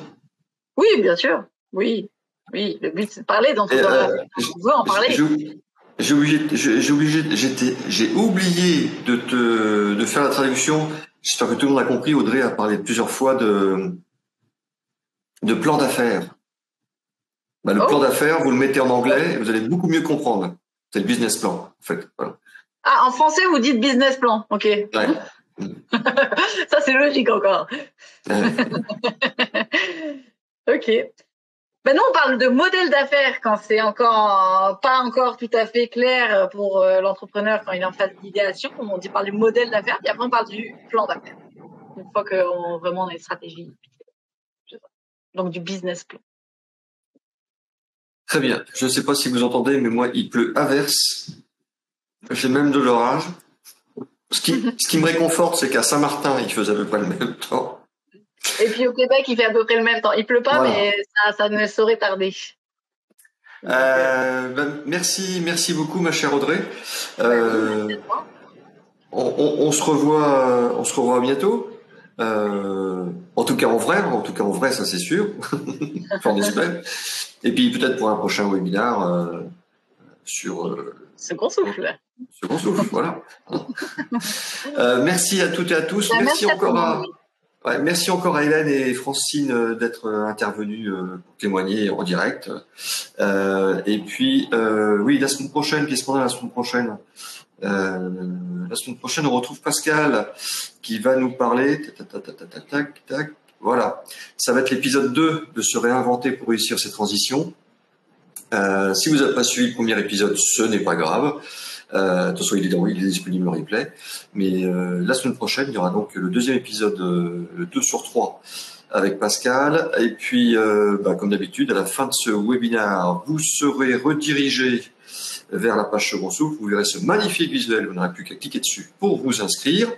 [SPEAKER 2] Oui, bien sûr. Oui. Le but c'est de parler. Donc on veut en parler.
[SPEAKER 1] J'ai oublié de faire la traduction. J'espère que tout le monde a compris. Audrey a parlé plusieurs fois de plan d'affaires. Le plan d'affaires, vous le mettez en anglais, et vous allez beaucoup mieux comprendre. C'est le business plan, en fait. Voilà.
[SPEAKER 2] Ah, en français, vous dites business plan. Ok.
[SPEAKER 1] Ouais.
[SPEAKER 2] Ça, c'est logique encore. Ok. Nous, on parle de modèle d'affaires quand c'est encore pas encore tout à fait clair pour l'entrepreneur quand il est en phase d'idéation. On parle du modèle d'affaires, puis après on parle du plan d'affaires. Une fois qu'on vraiment on a une stratégie. Donc du business plan.
[SPEAKER 1] Très bien. Je ne sais pas si vous entendez, mais moi, il pleut à verse. J'ai même de l'orage. Ce qui me réconforte, c'est qu'à Saint-Martin, il faisait à peu près le même temps.
[SPEAKER 2] Et puis au Québec, il fait à peu près le même temps. Il pleut pas,
[SPEAKER 1] Voilà.
[SPEAKER 2] mais ça ne saurait tarder.
[SPEAKER 1] Merci beaucoup, ma chère Audrey. On se revoit bientôt. En tout cas en vrai, ça c'est sûr. Enfin, on espère. Et puis peut-être pour un prochain webinaire sur
[SPEAKER 2] Second souffle.
[SPEAKER 1] Second souffle, voilà. Merci à toutes et à tous. Merci encore à Hélène et Francine d'être intervenues pour témoigner en direct. Et puis, oui, la semaine prochaine, qu'est-ce qu'on a la semaine prochaine? La semaine prochaine, on retrouve Pascal qui va nous parler. Voilà, ça va être l'épisode 2 de se réinventer pour réussir ses transitions. Si vous n'avez pas suivi le premier épisode, ce n'est pas grave. De toute façon, il est disponible en replay. Mais la semaine prochaine, il y aura donc le deuxième épisode, le 2 sur 3, avec Pascal. Et puis, comme d'habitude, à la fin de ce webinaire, vous serez redirigé vers la page Second Souffle. Vous verrez ce magnifique visuel. Vous n'aurez plus qu'à cliquer dessus pour vous inscrire.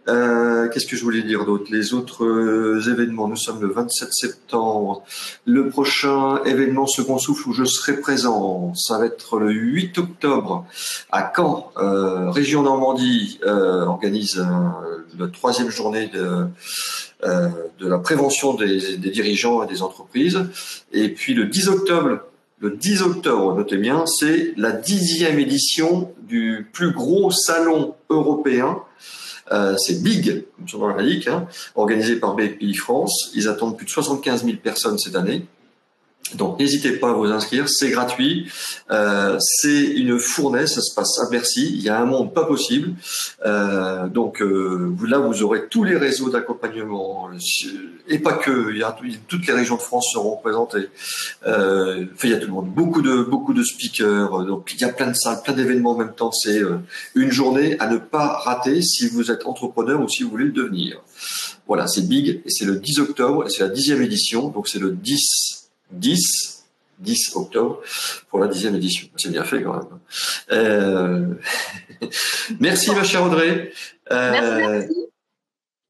[SPEAKER 1] Qu'est-ce que je voulais dire d'autre? Les autres événements, nous sommes le 27 septembre. Le prochain événement Second Souffle où je serai présent, ça va être le 8 octobre à Caen. Région Normandie organise la 3e journée de la prévention des dirigeants et des entreprises. Et puis le 10 octobre, notez bien, c'est la 10e édition du plus gros salon européen. C'est Big, comme son nom l'indique, organisé par BPI France. Ils attendent plus de 75 000 personnes cette année. Donc n'hésitez pas à vous inscrire, c'est gratuit, c'est une fournaise, ça se passe à Bercy, il y a un monde pas possible. Donc là vous aurez tous les réseaux d'accompagnement et pas que, toutes les régions de France seront représentées. Il y a tout le monde, beaucoup de speakers, donc il y a plein de salles, plein d'événements en même temps. C'est une journée à ne pas rater si vous êtes entrepreneur ou si vous voulez le devenir. Voilà, c'est Big et c'est le 10 octobre et c'est la 10e édition, donc c'est le 10 octobre pour la 10e édition. C'est bien fait quand même. Merci ma chère Audrey.
[SPEAKER 2] Merci.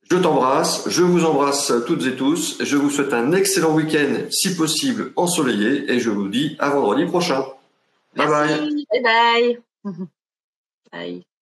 [SPEAKER 1] Je t'embrasse, je vous embrasse toutes et tous. Je vous souhaite un excellent week-end, si possible ensoleillé, et je vous dis à vendredi prochain. Bye bye.
[SPEAKER 2] Bye bye. Bye.